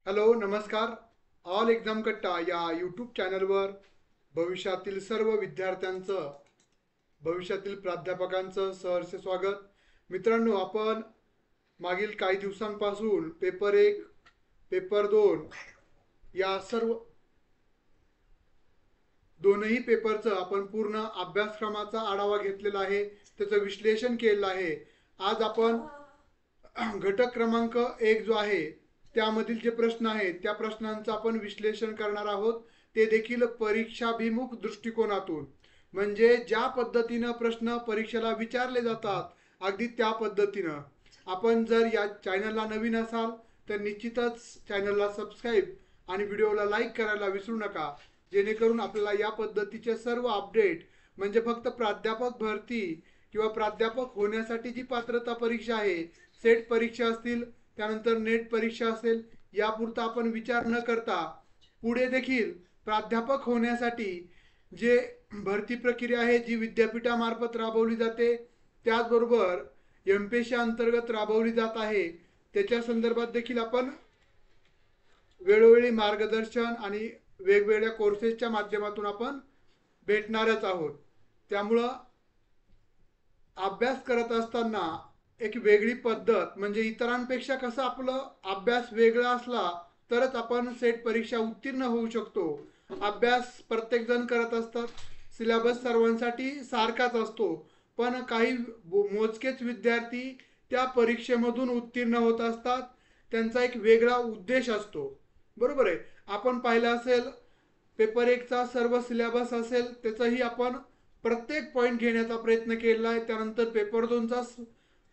Hello नमस्कार. All exam कट्टा या यूट्यूब चॅनलवर भविष्यातील सर्व विद्यार्थ्यांचं, भविष्यातील प्राध्यापकांचं सहर्ष स्वागत. मित्रांनो, आपण मागील काही दिवसांपासून पेपर 1, पेपर 2 या सर्व दोनही पेपरचं आपण पूर्ण अभ्यासक्रमाचा आढावा घेतलेला आहे, त्याचं विश्लेषण केलेलं आहे. आज आपण घटक क्रमांक 1 जो आहे त्यामधील जे प्रश्न आहेत त्या प्रश्नांचं आपण विश्लेषण करणार आहोत, ते देखील परीक्षाभिमुख दृष्टिकोनातून. म्हणजे ज्या पद्धतीनं प्रश्न परीक्षेला विचारले जातात अगदी त्या पद्धतीनं. आपण जर या चॅनलला नवीन असाल तर निश्चितच चॅनलला सबस्क्राईब आणि व्हिडिओला लाईक करायला विसरू नका, जेणेकरून आपल्याला या पद्धतीचे सर्व अपडेट, म्हणजे फक्त प्राध्यापक भरती किंवा प्राध्यापक होण्यासाठी जी पात्रता परीक्षा आहे, सेट परीक्षा असतील, त्यानंतर नेट परीक्षा असेल, यापुरता आपण विचार न करता पुढे देखील प्राध्यापक होण्यासाठी जे भरती प्रक्रिया आहे जी विद्यापीठामार्फत राबवली जाते, त्याचबरोबर एमपीएससी अंतर्गत राबवली जात आहे, त्याच्या संदर्भात देखील आपण वेळोवेळी मार्गदर्शन आणि वेगवेगळ्या कोर्सेसच्या माध्यमातून आपण भेटणारच आहोत. त्यामुळं अभ्यास करत असताना एक वेगळी पद्धत, म्हणजे इतरांपेक्षा कसं आपलं अभ्यास वेगळा असला तरच आपण सेट परीक्षा उत्तीर्ण होऊ शकतो. अभ्यास प्रत्येकजण करत असतात, सिलेबस सर्वांसाठी सारखाच असतो, पण काही मोजकेच विद्यार्थी त्या परीक्षेमधून उत्तीर्ण होत असतात. त्यांचा एक वेगळा उद्देश असतो, बरोबर आहे. आपण पाहिलं असेल, पेपर 1चा सर्व सिलेबस असेल त्याचंही आपण प्रत्येक पॉईंट घेण्याचा प्रयत्न केला आहे. त्यानंतर पेपर 2चा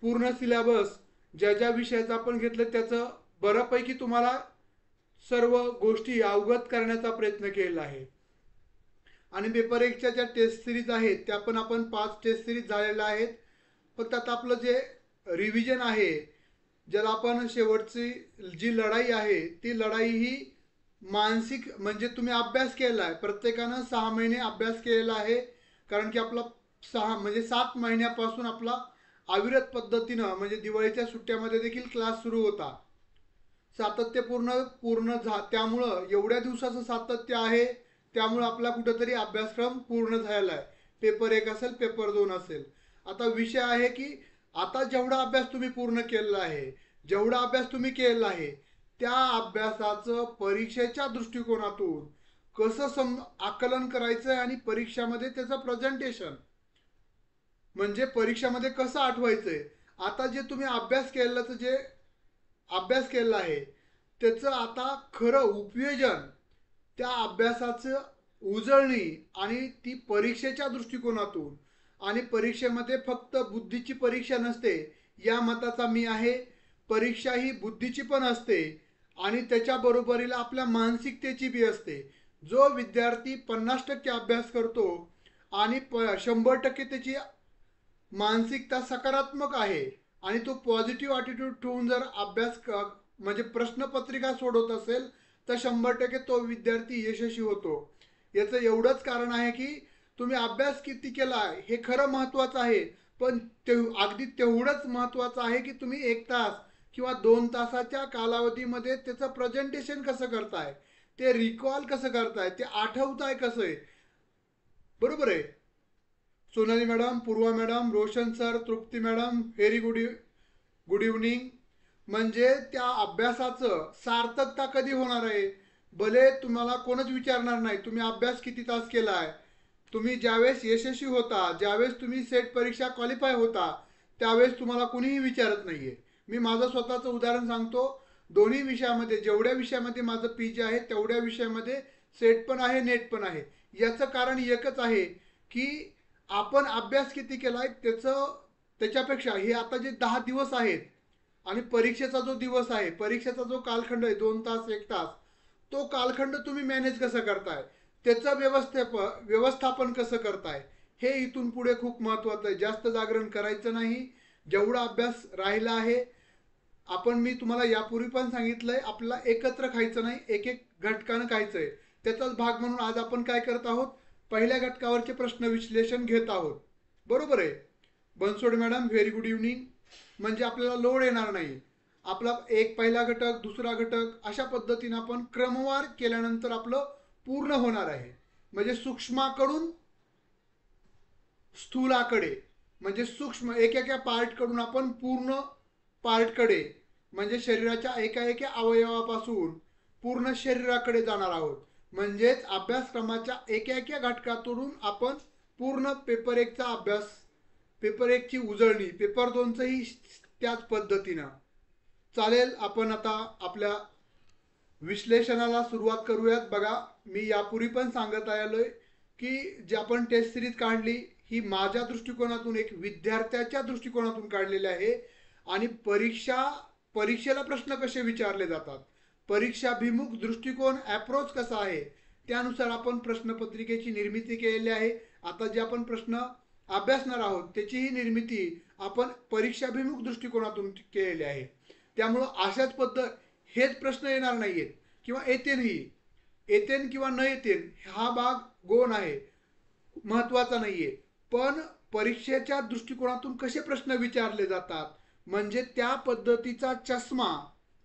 पूर्ण सिलेबस ज्या ज्या विषयाचं आपण घेतलं त्याचं बऱ्यापैकी तुम्हाला सर्व गोष्टी अवगत करण्याचा प्रयत्न केला आहे. आणि पेपर 1च्या ज्या टेस्ट सिरीज आहेत त्या पण आपण 5 टेस्ट सिरीज झालेल्या आहेत. फक्त आता आपलं जे रिव्हिजन आहे, ज्याला आपण शेवटची जी लढाई आहे ती लढाई ही मानसिक, म्हणजे तुम्ही अभ्यास केला आहे, प्रत्येकानं 6 महिने अभ्यास केलेला आहे. कारण की आपला 7 महिन्यापासून आपला अविरत पद्धतीनं, म्हणजे दिवाळीच्या सुट्ट्यामध्ये देखील क्लास सुरू होता, सातत्यपूर्ण त्यामुळं एवढ्या दिवसाचं सातत्य आहे, त्यामुळं आपला कुठंतरी अभ्यासक्रम पूर्ण झालेला आहे. पेपर 1 असेल, पेपर 2 असेल. आता विषय आहे की आता जेवढा अभ्यास तुम्ही पूर्ण केलेला आहे, जेवढा अभ्यास तुम्ही केलेला आहे, त्या अभ्यासाचं परीक्षेच्या दृष्टिकोनातून कसं आकलन करायचं आणि परीक्षामध्ये त्याचं प्रेझेंटेशन, म्हणजे परीक्षामध्ये कसं आठवायचंय. आता जे तुम्ही अभ्यास केलेला आहे त्याचं आता खरं उपयोजन, त्या अभ्यासाचं उजळणी आणि ती परीक्षेच्या दृष्टिकोनातून. आणि परीक्षेमध्ये फक्त बुद्धीची परीक्षा नसते या मताचा मी आहे. परीक्षा ही बुद्धीची पण असते आणि त्याच्या बरोबरीला आपल्या मानसिकतेची बी असते. जो विद्यार्थी 50% अभ्यास करतो आणि 100% त्याची मानसिकता सकारात्मक आहे आणि तो पॉझिटिव्ह ॲटिट्यूड ठेवून जर म्हणजे प्रश्नपत्रिका सोडवत असेल तर 100% तो विद्यार्थी यशस्वी होतो. याचं एवढंच कारण आहे की तुम्ही अभ्यास किती केला आहे हे खरं महत्त्वाचं आहे, पण अगदी तेवढंच महत्त्वाचं आहे की तुम्ही 1 तास किंवा 2 तासाच्या कालावधीमध्ये त्याचं प्रेझेंटेशन कसं करताय, ते रिकॉल कसं करताय, ते आठवताय कसं आहे, बरोबर आहे. Sonali madam, Purva madam, Roshan sir, तृप्ती मॅडम, व्हेरी गुड इव्हनिंग. म्हणजे त्या अभ्यासाचं सार्थकता कधी होणार आहे. भले तुम्हाला कोणच विचारणार नाही तुम्ही अभ्यास किती तास केला आहे. तुम्ही ज्यावेळेस यशस्वी होता, ज्यावेळेस तुम्ही सेट परीक्षा क्वालिफाय होता, त्यावेळेस तुम्हाला कुणीही विचारत नाहीये. मी माझं स्वतःचं उदाहरण सांगतो. दोन्ही विषयामध्ये, जेवढ्या विषयामध्ये माझं पीजी आहे तेवढ्या विषयामध्ये सेट पण आहे, नेट पण आहे. याचं कारण एकच आहे की आपण अभ्यास किती केलाय त्याच्यापेक्षा हे आता जे 10 दिवस आहेत आणि परीक्षेचा जो दिवस आहे, परीक्षेचा जो कालखंड आहे 2 तास 1 तास, तो कालखंड तुम्ही मॅनेज कसं करताय, त्याचं व्यवस्थापन कसं करताय, हे इथून पुढे खूप महत्त्वाचं आहे. जास्त जागरण करायचं नाही. जेवढा अभ्यास राहिला आहे, मी तुम्हाला यापूर्वी पण सांगितलंय, आपल्याला एकत्र खायचं नाही, एक एक घटकानं खायचंय. त्याचाच भाग म्हणून आज आपण काय करत आहोत, पहिल्या घटकावरचे प्रश्न विश्लेषण घेत आहोत, बरोबर आहे. Bansod madam, very good evening. म्हणजे आपल्याला लोड येणार नाही. आपला एक पहिला घटक, दुसरा घटक अशा पद्धतीने आपण क्रमवार केल्यानंतर आपलं पूर्ण होणार आहे. म्हणजे सूक्ष्माकडून स्थूलाकडे, म्हणजे सूक्ष्म एकेका पार्टकडून आपण पूर्ण पार्टकडे, म्हणजे शरीराच्या एका एका अवयवापासून पूर्ण शरीराकडे जाणार आहोत. म्हणजेच अभ्यासक्रमाच्या एका एका घटकातून आपण पूर्ण पेपर एकचा अभ्यास, पेपर एकची उजळणी, पेपर दोनचंही त्याच पद्धतीनं. चालेल, आपण आता आपल्या विश्लेषणाला सुरुवात करूयात. बघा, मी यापूर्वी पण सांगत आलोय की जी आपण टेस्ट सिरीज काढली ही माझ्या दृष्टिकोनातून, एक विद्यार्थ्याच्या दृष्टिकोनातून काढलेली आहे. आणि परीक्षेला प्रश्न कसे विचारले जातात, परीक्षाभिमुख दृष्टिकोन, अप्रोच कसा आहे, त्यानुसार आपण प्रश्नपत्रिकेची निर्मिती केलेली आहे. आता जे आपण प्रश्न अभ्यासणार आहोत त्याचीही निर्मिती आपण परीक्षाभिमुख दृष्टिकोनातून केलेली आहे. त्यामुळं अशाच पद्धत हेच प्रश्न येणार नाहीयेत किंवा येतेनही, येतेन किंवा न येतेन हा भाग गौण आहे, महत्वाचा नाहीये. पण परीक्षेच्या दृष्टिकोनातून कसे प्रश्न विचारले जातात, म्हणजे त्या पद्धतीचा चष्मा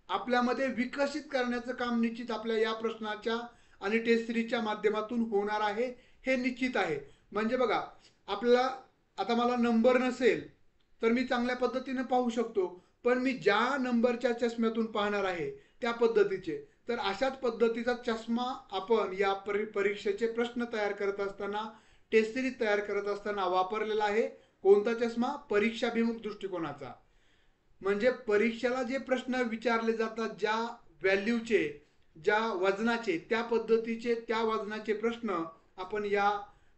आपल्यामध्ये विकसित करण्याचं काम निश्चित आपल्या या प्रश्नाच्या आणि टेस्ट सिरीजच्या माध्यमातून होणार आहे, हे निश्चित आहे. म्हणजे बघा, आपल्याला आता मला नंबर नसेल तर मी चांगल्या पद्धतीने पाहू शकतो, पण मी ज्या नंबरच्या चष्म्यातून पाहणार आहे त्या पद्धतीचे, तर अशाच पद्धतीचा चष्मा आपण या परीक्षेचे प्रश्न तयार करत असताना, टेस्ट सिरीज तयार करत असताना वापरलेला आहे. कोणता चष्मा? परीक्षाभिमुख दृष्टिकोनाचा. म्हणजे परीक्षेला जे प्रश्न विचारले जातात, ज्या व्हॅल्यूचे, ज्या वजनाचे, त्या पद्धतीचे, त्या वजनाचे प्रश्न आपण या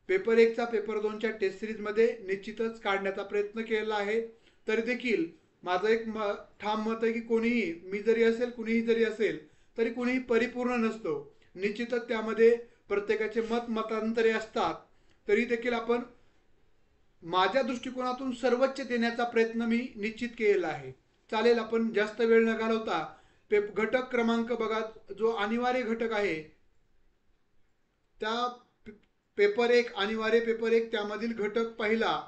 पेपर एकचा, पेपर दोनच्या टेस्ट सिरीजमध्ये निश्चितच काढण्याचा प्रयत्न केलेला आहे. तरी देखील माझं एक ठाम मत आहे की कोणीही, मी जरी असेल, कुणीही जरी असेल, तरी कुणीही परिपूर्ण नसतो. निश्चितच त्यामध्ये प्रत्येकाचे मतांतरे असतात. तरी देखील आपण माझ्या दृष्टिकोनातून सर्वोच्च देण्याचा प्रयत्न मी निश्चित केलेला आहे. चालेल, आपण जास्त वेळ न घालवता घटक क्रमांक बघा, जो अनिवार्य घटक आहे त्या पेपर एक, अनिवार्य पेपर एक, त्यामधील घटक पहिला,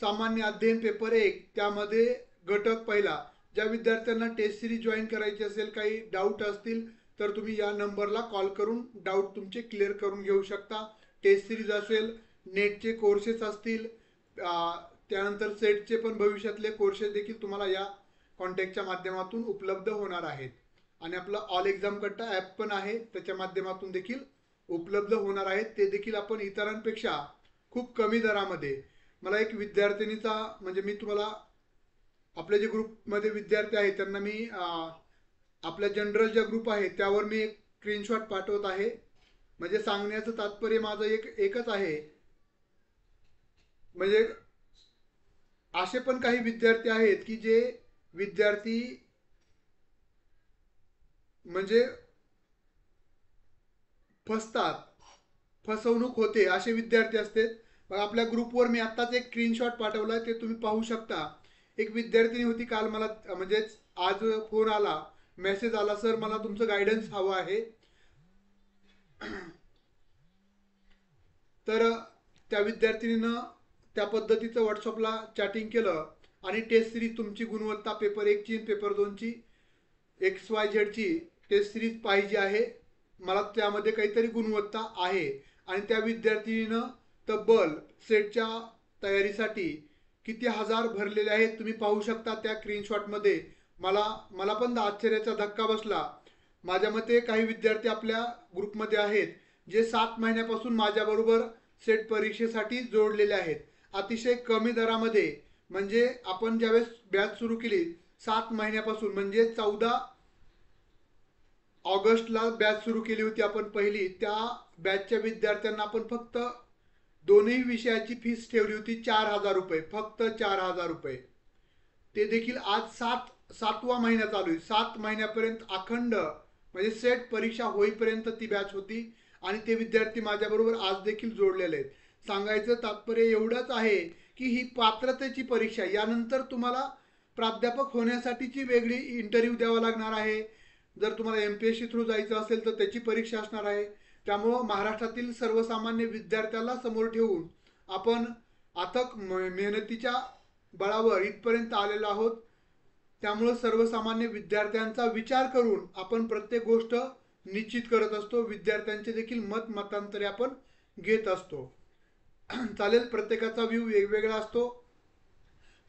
सामान्य अध्ययन पेपर एक, त्यामध्ये घटक पहिला. ज्या विद्यार्थ्यांना टेस्ट सिरीज जॉईन करायची असेल, काही डाऊट असतील तर तुम्ही या नंबरला कॉल करून डाऊट तुमचे क्लिअर करून घेऊ शकता. टेस्ट सिरीज असेल, नेटचे कोर्सेस असतील, त्यानंतर सेटचे पण भविष्यातले कोर्सेस देखील तुम्हाला या कॉन्टॅक्टच्या माध्यमातून उपलब्ध होणार आहेत. आणि आपलं ऑल एक्झाम कट्टा ॲप पण आहे, त्याच्या माध्यमातून देखील उपलब्ध होणार आहेत. ते देखील आपण इतरांपेक्षा खूप कमी दरामध्ये. मला एक विद्यार्थिनीचा, म्हणजे मी तुम्हाला आपले जे ग्रुपमध्ये विद्यार्थी आहेत त्यांना मी आपल्या जनरल ज्या ग्रुप आहे त्यावर मी एक स्क्रीनशॉट पाठवत आहे. म्हणजे सांगण्याचं तात्पर्य माझं एकच आहे, म्हणजे असे पण काही विद्यार्थी आहेत की जे विद्यार्थी म्हणजे फसतात, फसवणूक होते, असे विद्यार्थी असतात. मग आपल्या ग्रुपवर मी आत्ताच एक स्क्रीनशॉट पाठवला, ते तुम्ही पाहू शकता. एक विद्यार्थिनी होती, काल मला म्हणजेच आज फोन आला, मेसेज आला, सर मला तुमचं गायडन्स हवं आहे. तर त्या विद्यार्थिनीनं त्या पद्धतीचं व्हॉट्सअपला चॅटिंग केलं आणि टेस्ट सिरीज तुमची गुणवत्ता पेपर एकची, पेपर दोनची, XYZ टेस्ट सिरीज पाहिजे आहे, मला त्यामध्ये काहीतरी गुणवत्ता आहे. आणि त्या विद्यार्थिनीनं तब्बल सेटच्या तयारीसाठी किती हजार भरलेले आहेत तुम्ही पाहू शकता त्या स्क्रीनशॉटमध्ये. मला पण आश्चर्याचा धक्का बसला. माझ्या मते काही विद्यार्थी आपल्या ग्रुपमध्ये आहेत जे 7 महिन्यापासून माझ्याबरोबर सेट परीक्षेसाठी जोडलेले आहेत, अतिशय कमी दरामध्ये. म्हणजे आपण ज्यावेळेस बॅच सुरू केली 7 महिन्यापासून, म्हणजे 14 ऑगस्टला बॅच सुरू केली होती आपण पहिली, त्या बॅचच्या विद्यार्थ्यांना आपण फक्त दोन्ही विषयाची फीस ठेवली होती 4,000 रुपये, फक्त 4,000 रुपये. ते देखील आज 7वा महिना चालू आहे. 7 महिन्यापर्यंत अखंड, म्हणजे सेट परीक्षा होईपर्यंत ती बॅच होती आणि ते विद्यार्थी माझ्याबरोबर आज देखील जोडलेले आहेत. सांगायचं तात्पर्य एवढंच आहे की ही पात्रतेची परीक्षा, यानंतर तुम्हाला प्राध्यापक होण्यासाठीची वेगळी इंटरव्ह्यू द्यावा लागणार आहे. जर तुम्हाला MPSC थ्रू जायचं असेल तर त्याची परीक्षा असणार आहे. त्यामुळं महाराष्ट्रातील सर्वसामान्य विद्यार्थ्याला समोर ठेवून आपण अथक मेहनतीच्या बळावर इथपर्यंत आलेलो आहोत. त्यामुळे सर्वसामान्य विद्यार्थ्यांचा विचार करून आपण प्रत्येक गोष्ट निश्चित करत असतो. विद्यार्थ्यांचे देखील मतांतरे आपण घेत असतो. चालेल, प्रत्येकाचा व्ह्यू वेगवेगळा असतो,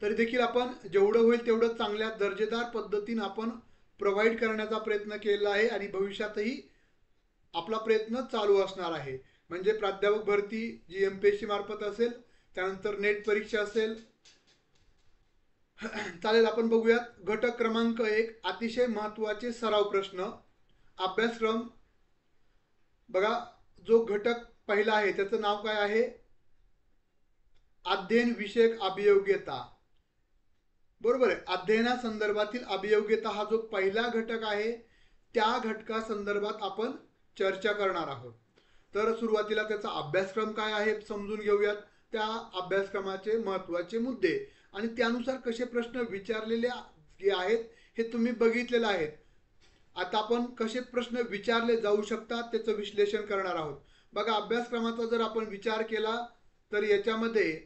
तरी देखील आपण जेवढं होईल तेवढं चांगल्या दर्जेदार पद्धतीने आपण प्रोव्हाइड करण्याचा प्रयत्न केला आहे आणि भविष्यातही आपला प्रयत्न चालू असणार आहे. म्हणजे प्राध्यापक भरती जी MPSC मार्फत असेल, त्यानंतर नेट परीक्षा असेल. चालेल, आपण बघूयात. घटक क्रमांक 1, अतिशय महत्त्वाचे सराव प्रश्न. अभ्यासक्रम बघा, जो घटक पहिला आहे त्याचं नाव काय आहे? अध्ययन विषयक अभियोग्यता. बरोबर आहे. अध्ययनासंदर्भातील अभियोग्यता हा जो पहिला घटक आहे, त्या घटकासंदर्भात आपण चर्चा करणार आहोत. तर सुरुवातीला त्याचा अभ्यासक्रम काय आहे समजून घेऊयात, त्या अभ्यासक्रमाचे महत्त्वाचे मुद्दे आणि त्यानुसार कसे प्रश्न विचारलेले जे आहेत हे तुम्ही बघितलेले आहेत. आता आपण कसे प्रश्न विचारले जाऊ शकतात त्याचं विश्लेषण करणार आहोत. बघा, अभ्यासक्रमाचा जर आपण विचार केला तर याच्यामध्ये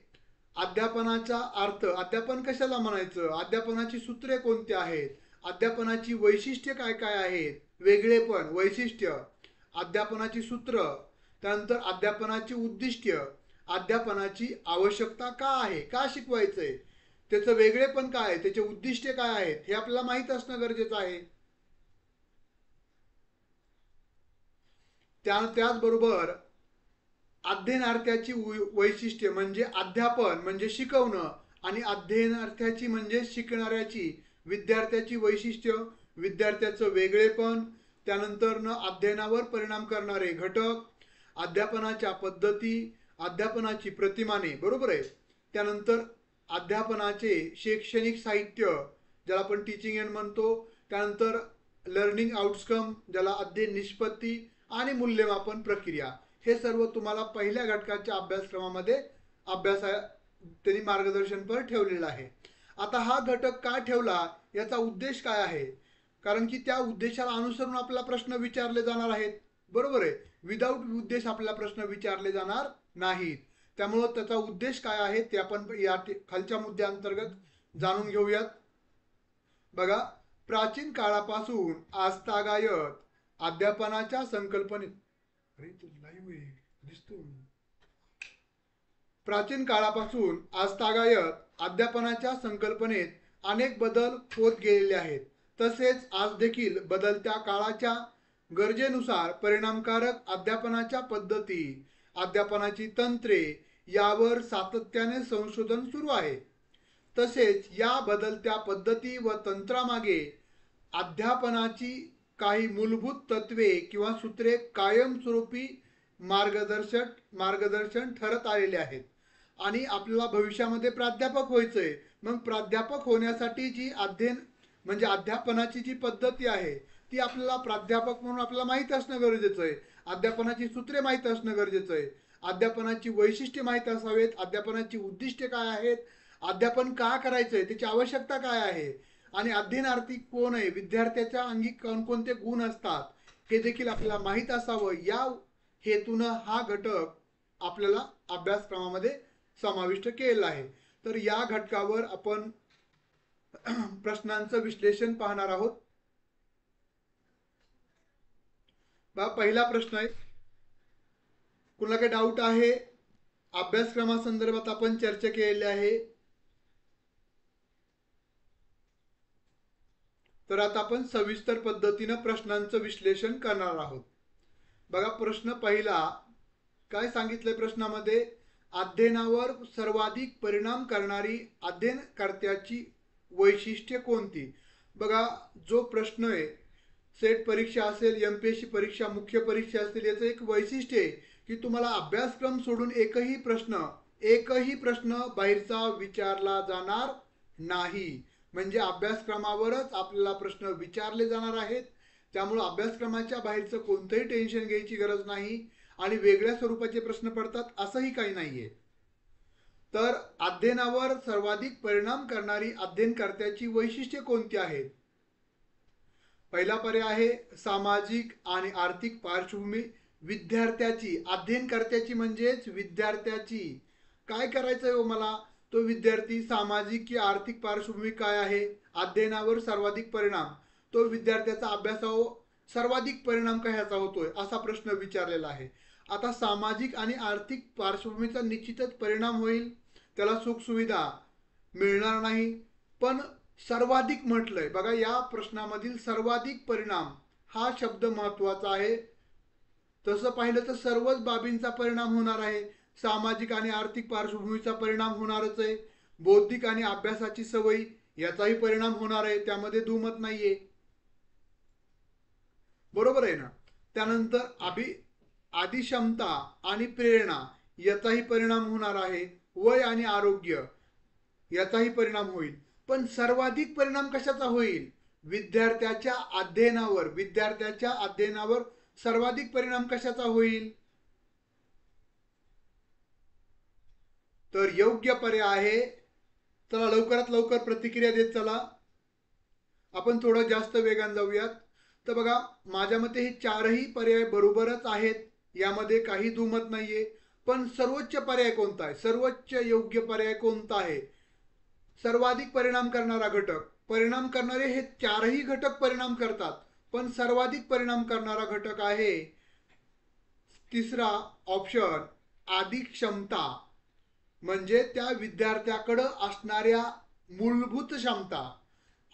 अध्यापनाचा अर्थ, अध्यापन कशाला म्हणायचं, अध्यापनाची सूत्रे कोणती आहेत, अध्यापनाची वैशिष्ट्ये काय काय आहेत, वेगळेपण, वैशिष्ट्य, अध्यापनाची सूत्र, त्यानंतर अध्यापनाची उद्दिष्ट्य, अध्यापनाची आवश्यकता का आहे, का शिकवायचंय, त्याचं वेगळेपण काय आहे, त्याचे उद्दिष्टे काय आहेत, हे आपल्याला माहीत असणं गरजेचं आहे. त्याचबरोबर अध्ययनार्थ्याची वैशिष्ट्ये म्हणजे अध्यापन म्हणजे शिकवणं आणि अध्ययनार्थ्याची म्हणजे शिकणाऱ्याची, विद्यार्थ्याची वैशिष्ट्य, विद्यार्थ्याचं वेगळेपण, त्यानंतर अध्ययनावर परिणाम करणारे घटक, अध्यापनाच्या पद्धती, अध्यापनाची प्रतिमाने. बरोबर आहे. त्यानंतर अध्यापनाचे शैक्षणिक साहित्य ज्याला आपण टीचिंग एड म्हणतो, त्यानंतर लर्निंग आउटकम ज्याला अध्ययन निष्पत्ती आणि मूल्यमापन प्रक्रिया, हे सर्व तुम्हाला पहिल्या घटकाच्या अभ्यासक्रमामध्ये त्यांनी मार्गदर्शनपर ठेवलेलं आहे. आता हा घटक का ठेवला याचा उद्देश काय आहे? कारण की त्या उद्देशाला अनुसरून आपला प्रश्न विचारले जाणार आहेत. बरोबर आहे. विदाऊट उद्देश आपला प्रश्न विचारले जाणार नाहीत. त्यामुळं त्याचा उद्देश काय आहे ते आपण या खालच्या मुद्द्यांतर्गत जाणून घेऊयात. बघा, प्राचीन काळापासून आजतागायत अध्यापनाच्या संकल्पनेत प्राचीन काळापासून आजतागायत अध्यापनाच्या संकल्पनेत अनेक बदल होत गेलेले आहेत. तसेच आज देखील बदलत्या काळाच्या गरजेनुसार परिणामकारक अध्यापनाच्या पद्धती, अध्यापनाची तंत्रे यावर सातत्याने संशोधन सुरू आहे. तसेच या बदलत्या पद्धती व तंत्रामागे अध्यापनाची काही मूलभूत तत्वे किंवा सूत्रे कायमस्वरूपी मार्गदर्शन ठरत आलेले आहेत. आणि आपल्याला भविष्यामध्ये प्राध्यापक व्हायचंय, मग प्राध्यापक होण्यासाठी जी अध्ययन म्हणजे अध्यापनाची जी पद्धती आहे ती आपल्याला प्राध्यापक म्हणून आपल्याला माहीत असणं गरजेचं आहे. अध्यापनाची सूत्रे माहीत असणं गरजेचं आहे. अध्यापनाची वैशिष्ट्ये माहीत असावेत. अध्यापनाची उद्दिष्टे काय आहेत, अध्यापन का करायचंय, त्याची आवश्यकता काय आहे आणि अध्ययनार्थी कोण आहे, विद्यार्थ्याच्या अंगी कोणकोणते गुण असतात हे देखील आपल्याला माहीत असावं. या हेतूनं हा घटक आपल्याला अभ्यासक्रमामध्ये समाविष्ट केलेला आहे. तर या घटकावर आपण प्रश्नांचं विश्लेषण पाहणार आहोत. पहिला प्रश्न आहे, कुणाला काही डाऊट आहे? अभ्यासक्रमासंदर्भात आपण चर्चा केलेली आहे. तर आता आपण सविस्तर पद्धतीने प्रश्नांचं विश्लेषण करणार आहोत. बघा, प्रश्न पहिला काय सांगितलंय प्रश्नामध्ये, अध्ययनावर सर्वाधिक परिणाम करणारी अध्ययनकर्त्याची वैशिष्ट्ये कोणती? बघा, जो प्रश्न आहे, सेट परीक्षा असेल, MPSC परीक्षा, मुख्य परीक्षा असतील, याचं एक वैशिष्ट्य आहे की तुम्हाला अभ्यासक्रम सोडून एकही प्रश्न बाहेरचा विचारला जाणार नाही. म्हणजे अभ्यासक्रमावरच आपल्याला प्रश्न विचारले जाणार आहेत. त्यामुळे अभ्यासक्रमाच्या बाहेरचं कोणतंही टेन्शन घ्यायची गरज नाही आणि वेगळ्या स्वरूपाचे प्रश्न पडतात असंही काही नाहीये. तर अध्ययनावर सर्वाधिक परिणाम करणारी अध्ययनकर्त्याची वैशिष्ट्ये कोणती आहेत? पहिला पर्याय आहे सामाजिक आणि आर्थिक पार्श्वभूमी विद्यार्थ्याची. अध्ययनकर्त्याची म्हणजेच विद्यार्थ्याची. काय करायचंय हो मला? तो विद्यार्थी सामाजिक की आर्थिक पार्श्वभूमी काय आहे, अध्ययनावर सर्वाधिक परिणाम, तो विद्यार्थ्याचा अभ्यासावर सर्वाधिक परिणाम कशाचा होतोय, असा प्रश्न विचारलेला आहे. आता सामाजिक आणि आर्थिक पार्श्वभूमीचा निश्चितच परिणाम होईल, त्याला सुखसुविधा मिळणार नाही. पण सर्वाधिक म्हटलंय बघा, या प्रश्नामधील सर्वाधिक परिणाम हा शब्द महत्वाचा आहे. तसं पाहिलं तर सर्वच बाबींचा परिणाम होणार आहे. सामाजिक आणि आर्थिक पार्श्वभूमीचा परिणाम होणारच आहे, बौद्धिक आणि अभ्यासाची सवय याचाही परिणाम होणार आहे, त्यामध्ये दुमत नाहीये. बरोबर आहे ना. त्यानंतर आदिक्षमता आणि प्रेरणा याचाही परिणाम होणार आहे, वय आणि आरोग्य याचाही परिणाम होईल. पण सर्वाधिक परिणाम कशाचा होईल, विद्यार्थ्याच्या अध्ययनावर सर्वाधिक परिणाम कशाचा होईल, तर योग्य पर्याय आहे. चला लवकरात लवकर प्रतिक्रिया देत चला, आपण थोडं जास्त वेगाने जाऊयात. तर बघा, माझ्या मते हे चारही पर्याय बरोबरच आहेत, यामध्ये काही दुमत नाहीये. पण सर्वोच्च पर्याय कोणता आहे, सर्वोच्च योग्य पर्याय कोणता आहे, सर्वाधिक परिणाम करणारा घटक. परिणाम करणारे हे चारही घटक परिणाम करतात, पण सर्वाधिक परिणाम करणारा घटक आहे तिसरा ऑप्शन, अधिक क्षमता. म्हणजे त्या विद्यार्थ्याकडे असणाऱ्या मूलभूत क्षमता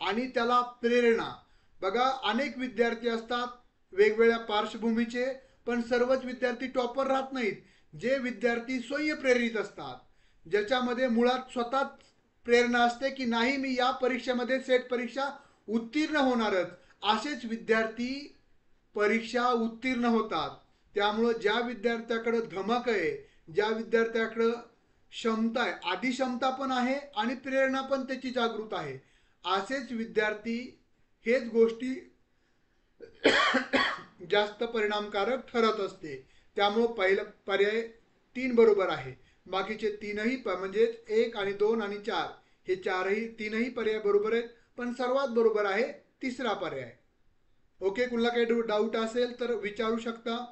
आणि त्याला प्रेरणा. बघा, अनेक विद्यार्थी असतात वेगवेगळ्या पार्श्वभूमीचे, पण सर्वच विद्यार्थी टॉपर राहत नाहीत. जे विद्यार्थी स्वयंप्रेरित असतात, ज्याच्यामध्ये मुळात स्वतःच प्रेरणा असते की नाही, मी या परीक्षेमध्ये सेट परीक्षा उत्तीर्ण होणारच, असेच विद्यार्थी परीक्षा उत्तीर्ण होतात. त्यामुळं ज्या विद्यार्थ्याकडे धमक आहे, ज्या विद्यार्थ्याकडे क्षमता आहे, आधी क्षमता पण आहे आणि प्रेरणा पण त्याची जागृत आहे, असेच विद्यार्थी हेच गोष्टी जास्त परिणामकारक ठरत असते. त्यामुळं पहिला पर्याय 3 बरोबर आहे. बाकीचे तीनही म्हणजे 1 आणि 2 आणि 4 हे तीनही पर्याय बरोबर आहेत, पण सर्वात बरोबर आहे तिसरा पर्याय. ओके, कुणाला काही डाऊट असेल तर विचारू शकता.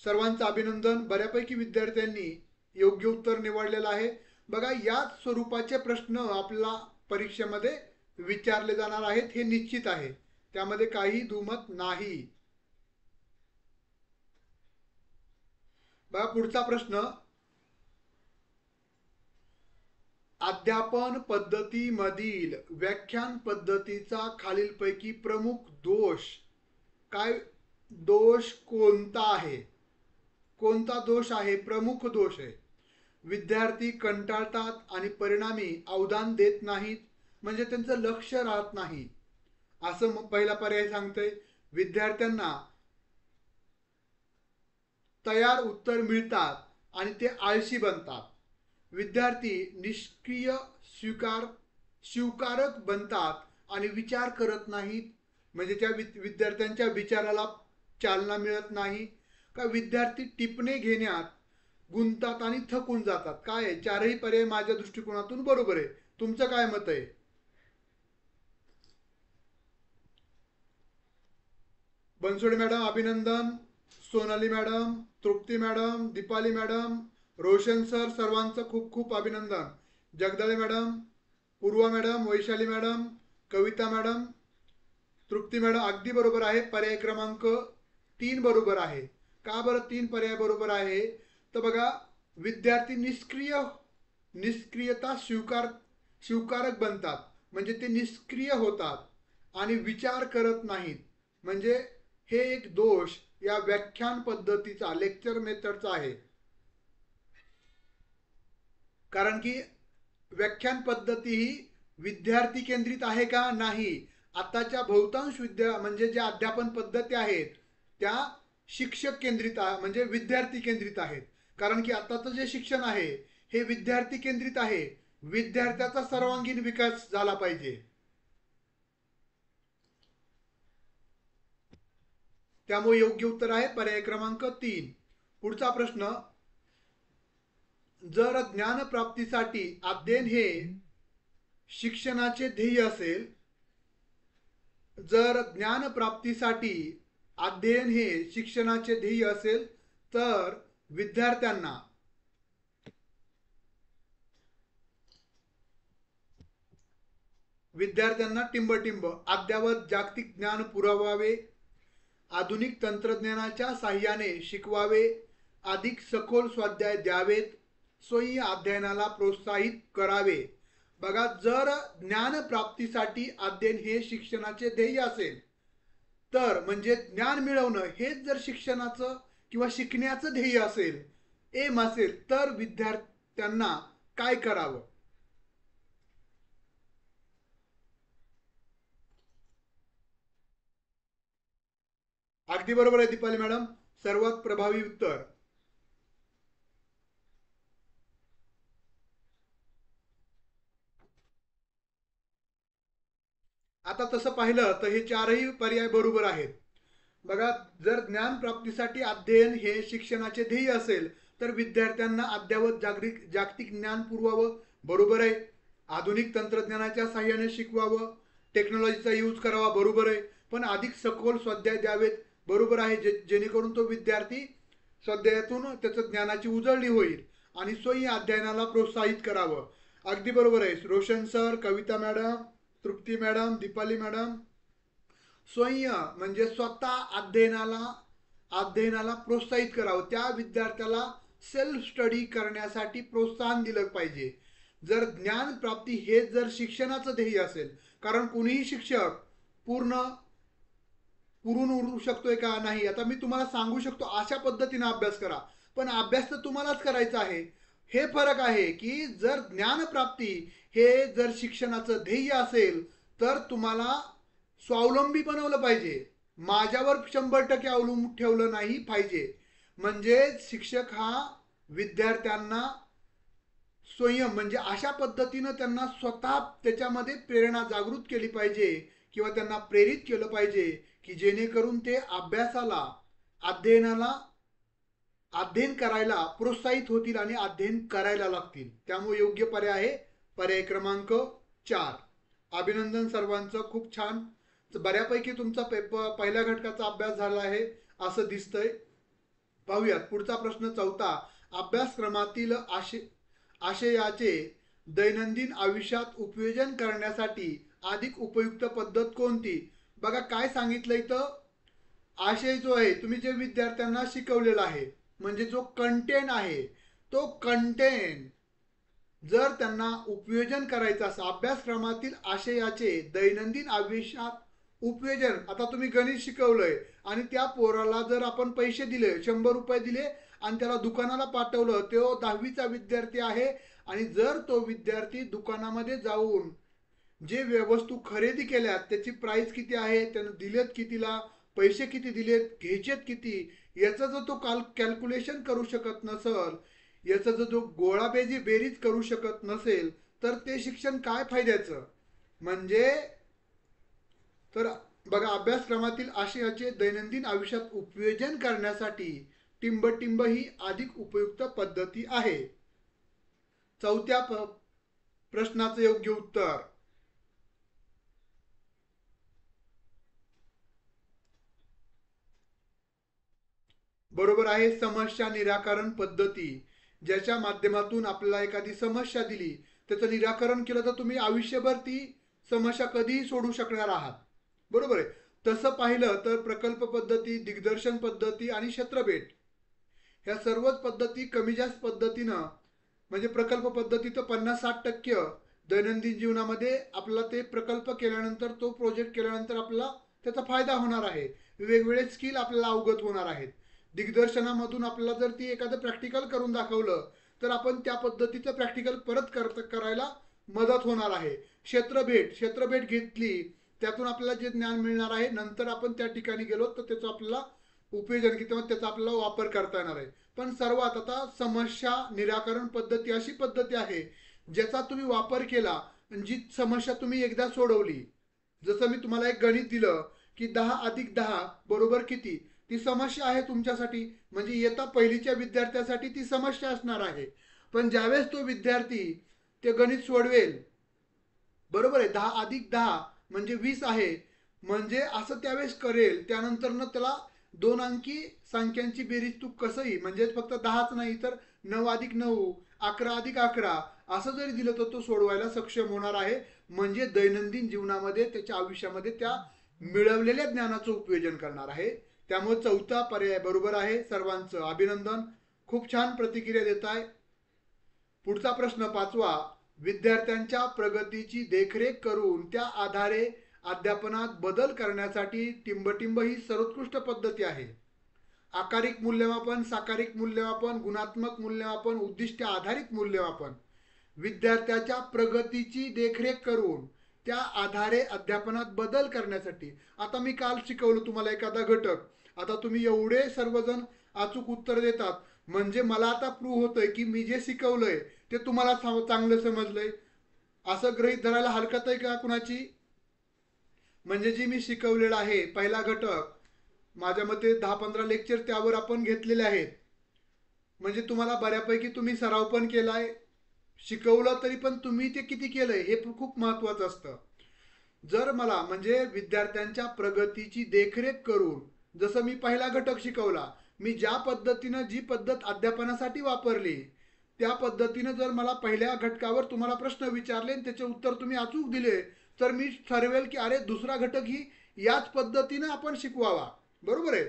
सर्वांचं अभिनंदन, बऱ्यापैकी विद्यार्थ्यांनी योग्य उत्तर निवडलेलं आहे. बघा, याच स्वरूपाचे प्रश्न आपल्याला परीक्षेमध्ये विचारले जाणार आहेत, हे निश्चित आहे, त्यामध्ये काही दुमत नाही. बघा पुढचा प्रश्न, अध्यापन पद्धतीमधील व्याख्यान पद्धतीचा खालीलपैकी प्रमुख दोष काय, दोष कोणता आहे, कोणता दोष आहे, प्रमुख दोष आहे. विद्यार्थी कंटाळतात आणि परिणामी अवधान देत नाहीत, म्हणजे त्यांचं लक्ष राहत नाही, असं पहिला पर्याय सांगतोय. विद्यार्थ्यांना तयार उत्तर मिळतात आणि ते आळशी बनतात. विद्यार्थी निष्क्रिय स्वीकारक बनतात आणि विचार करत नाहीत, म्हणजे त्या विद्यार्थ्यांच्या विचाराला चालना मिळत नाही. का विद्यार्थी टिपणे घेण्यात गुंतात आणि थकून जातात. काय आहे, चारही पर्याय माझ्या दृष्टिकोनातून बरोबर आहे. तुमचं काय मत आहे? बनसोडे मॅडम अभिनंदन, Sonali madam, Trupti madam, Deepali madam, Roshan sir, सर्वांचं खूप खूप अभिनंदन. Jagdale madam, Purva madam, Vaishali madam, Kavita madam, Trupti madam अगदी बरोबर आहे. पर्याय क्रमांक 3 बरोबर आहे. का बरं 3 पर्याय बरोबर आहे, तर बघा, विद्यार्थी निष्क्रियता स्वीकारक बनतात, म्हणजे ते निष्क्रिय होतात आणि विचार करत नाहीत, म्हणजे हे एक दोष या व्याख्यान पद्धतीचा, लेक्चर मेथडचा आहे. कारण की व्याख्यान पद्धती ही विद्यार्थी केंद्रित आहे का, नाही. आताच्या बहुतांश म्हणजे ज्या अध्यापन पद्धती आहेत त्या शिक्षक केंद्रित म्हणजे विद्यार्थी केंद्रित आहेत. कारण की आताचं जे शिक्षण आहे हे विद्यार्थी केंद्रित आहे, विद्यार्थ्याचा सर्वांगीण विकास झाला पाहिजे. त्यामुळे योग्य उत्तर आहे पर्याय क्रमांक 3. पुढचा प्रश्न, जर ज्ञानप्राप्तीसाठी अध्ययन हे शिक्षणाचे ध्येय असेल, जर ज्ञानप्राप्तीसाठी अध्ययन हे शिक्षणाचे ध्येय असेल, तर विद्यार्थ्यांना विद्यार्थ्यांना टिंबटिंब अद्ययावत जागतिक ज्ञान पुरवावे, आधुनिक तंत्रज्ञानाच्या साह्याने शिकवावे, अधिक सखोल स्वाध्याय द्यावेत, स्वयं अध्ययनाला प्रोत्साहित करावे. बघा, जर ज्ञान प्राप्तीसाठी अध्ययन हे शिक्षणाचे ध्येय असेल तर म्हणजे ज्ञान मिळवणं हेच जर शिक्षणाचं किंवा शिकण्याचं ध्येय असेल, एम असेल, तर विद्यार्थ्यांना काय करावं? अगदी बरोबर आहे दीपाली मॅडम. सर्वात प्रभावी उत्तर. आता तसं पाहिलं तर हे चारही पर्याय बरोबर आहेत. बघा, जर ज्ञान प्राप्तीसाठी अध्ययन हे शिक्षणाचे ध्येय असेल तर विद्यार्थ्यांना अद्ययावत जागतिक ज्ञान पुरवावं, बरोबर आहे. आधुनिक तंत्रज्ञानाच्या साह्याने शिकवावं, टेक्नॉलॉजीचा यूज करावा, बरोबर आहे. पण अधिक सखोल स्वाध्याय द्यावेत, बरोबर आहे, जेणेकरून तो विद्यार्थी स्वाध्यायातून त्याचं ज्ञानाची उजळणी होईल आणि स्वयं अध्ययनाला प्रोत्साहित करावं. अगदी बरोबर आहे. रोशन सर, कविता madam, Trupti madam, Deepali madam, स्वयं म्हणजे स्वतः अध्ययनाला प्रोत्साहित करावं. त्या विद्यार्थ्याला सेल्फ स्टडी करण्यासाठी प्रोत्साहन दिलं पाहिजे. जर ज्ञान प्राप्ती हे जर शिक्षणाचं ध्येय असेल, कारण कुणीही शिक्षक पूर्ण पुरून उरू शकतोय का? नाही. आता मी तुम्हाला सांगू शकतो अशा पद्धतीने अभ्यास करा, पण अभ्यास तर तुम्हालाच करायचा आहे. हे फरक आहे की जर ज्ञानप्राप्ती हे जर शिक्षणाचं ध्येय असेल तर तुम्हाला स्वावलंबी बनवलं पाहिजे. माझ्यावर 100% अवलंबून ठेवलं नाही पाहिजे. म्हणजे शिक्षक हा विद्यार्थ्यांना स्वयं म्हणजे अशा पद्धतीनं त्यांना स्वतः त्याच्यामध्ये प्रेरणा जागृत केली पाहिजे किंवा त्यांना प्रेरित केलं पाहिजे की जेणेकरून ते अध्ययनाला अध्ययन करायला प्रोत्साहित होतील आणि अध्ययन करायला लागतील. त्यामुळे योग्य पर्याय आहे पर्याय क्रमांक 4. अभिनंदन सर्वांचं, खूप छान. बऱ्यापैकी तुमचा पहिल्या घटकाचा अभ्यास झाला आहे असं दिसतंय. पाहूयात पुढचा प्रश्न, चौथा. अभ्यासक्रमातील आशयाचे दैनंदिन आयुष्यात उपयोजन करण्यासाठी अधिक उपयुक्त पद्धत कोणती? बघा काय सांगितलंय इथं. आशय जो आहे तुम्ही जे विद्यार्थ्यांना शिकवलेला आहे म्हणजे जो कंटेंट आहे, तो कंटेंट जर त्यांना उपयोजन करायचं असं अभ्यासक्रमातील आशयाचे दैनंदिन आयुष्यात उपयोजन. आता तुम्ही गणित शिकवलंय आणि त्या पोराला जर आपण पैसे दिले, 100 रुपये दिले आणि त्याला दुकानाला पाठवलं, तो 10वीचा विद्यार्थी आहे आणि जर तो विद्यार्थी दुकानामध्ये जाऊन जे वस्तू खरेदी केल्यात त्याची प्राइस किती आहे, त्यानं दिलेत कितीला, पैसे किती दिलेत, घ्यायचेत किती, याचा जर तो कॅल्क्युलेशन करू शकत नसल, याचा जर जो गोळाबेजी बेरीज करू शकत नसेल तर ते शिक्षण काय फायद्याचं? म्हणजे तर बघा, अभ्यासक्रमातील आशयाचे दैनंदिन आयुष्यात उपयोजन करण्यासाठी टिंबटिंब ही अधिक उपयुक्त पद्धती आहे. चौथ्या प्रश्नाचं योग्य उत्तर बरोबर आहे, समस्या निराकरण पद्धती. ज्याच्या माध्यमातून आपल्याला एखादी समस्या दिली, त्याचं निराकरण केलं तर तुम्ही आयुष्यभर ती समस्या कधीही सोडू शकणार आहात. बरोबर आहे. तसं पाहिलं तर प्रकल्प पद्धती, दिग्दर्शन पद्धती आणि क्षेत्रभेट ह्या सर्वच पद्धती कमी जास्त पद्धतीनं, म्हणजे प्रकल्प पद्धती तर 50-60% दैनंदिन जीवनामध्ये आपल्याला ते प्रकल्प केल्यानंतर, तो प्रोजेक्ट केल्यानंतर आपल्याला त्याचा फायदा होणार आहे. वेगवेगळे स्किल आपल्याला अवगत होणार आहेत. दिग्दर्शनामधून आपल्याला जर ती एखादं प्रॅक्टिकल करून दाखवलं तर आपण त्या पद्धतीचं प्रॅक्टिकल परत करायला मदत होणार आहे. क्षेत्रभेट घेतली, त्यातून आपल्याला जे ज्ञान मिळणार आहे, नंतर आपण त्या ठिकाणी गेलो तर त्याचं आपल्याला उपयोजन किंवा त्याचा आपल्याला वापर करता येणार आहे. पण सर्वात आता समस्या निराकरण पद्धती अशी पद्धती आहे ज्याचा तुम्ही वापर केला आणि जी समस्या तुम्ही एकदा सोडवली, जसं मी तुम्हाला एक गणित दिलं की 10+10 बरोबर किती, ती समस्या आहे तुमच्यासाठी, म्हणजे इयत्ता पहिलीच्या विद्यार्थ्यासाठी ती समस्या असणार आहे. पण ज्यावेळेस तो विद्यार्थी ते गणित सोडवेल, बरोबर आहे, 10+10 म्हणजे 20 आहे, म्हणजे असं त्यावेळेस करेल, त्यानंतर त्याला 2 अंकी संख्यांची बेरीज तू कसंही, म्हणजे फक्त 10च नाही तर 9+9, 11+11 असं जरी दिलं तर तो सोडवायला सक्षम होणार आहे. म्हणजे दैनंदिन जीवनामध्ये त्याच्या आयुष्यामध्ये त्या मिळवलेल्या ज्ञानाचं उपयोजन करणार आहे. त्यामुळे चौथा पर्याय बरोबर आहे. सर्वांचं अभिनंदन. खूप छान प्रतिक्रिया देत आहे. पुढचा प्रश्न पाचवा. विद्यार्थ्यांच्या प्रगतीची देखरेख करून त्या आधारे अध्यापनात बदल करण्यासाठी टिंबटिंब ही सर्वोत्कृष्ट पद्धती आहे. आकारिक मूल्यमापन, साकारिक मूल्यमापन, गुणात्मक मूल्यमापन, उद्दिष्ट आधारित मूल्यमापन. विद्यार्थ्याच्या प्रगतीची देखरेख करून त्या आधारे अध्यापनात बदल करण्यासाठी. आता मी काल शिकवलं तुम्हाला एखादा घटक, आता तुम्ही एवढे सर्वजण अचूक उत्तर देतात, म्हणजे मला आता प्रूव्ह होतंय की मी जे शिकवलंय ते तुम्हाला चांगलं समजलंय. असं गृहीत धरायला हरकत आहे का कुणाची? म्हणजे जे मी शिकवलेलं आहे पहिला घटक, माझ्या मते 10-15 लेक्चर त्यावर आपण घेतलेले आहेत. म्हणजे तुम्हाला बऱ्यापैकी तुम्ही सराव पण केलाय, शिकवलं तरी पण तुम्ही ते किती केलंय हे खूप महत्वाचं असतं. जर मला म्हणजे विद्यार्थ्यांच्या प्रगतीची देखरेख करून, जसं मी पहिला घटक शिकवला, मी ज्या पद्धतीनं जी पद्धत अध्यापनासाठी वापरली त्या पद्धतीनं जर मला पहिल्या घटकावर तुम्हाला प्रश्न विचारले आणि त्याचे उत्तर तुम्ही अचूक दिले, तर मी ठरवेल की अरे दुसरा घटक ही याच पद्धतीनं आपण शिकवावा. बरोबर आहे.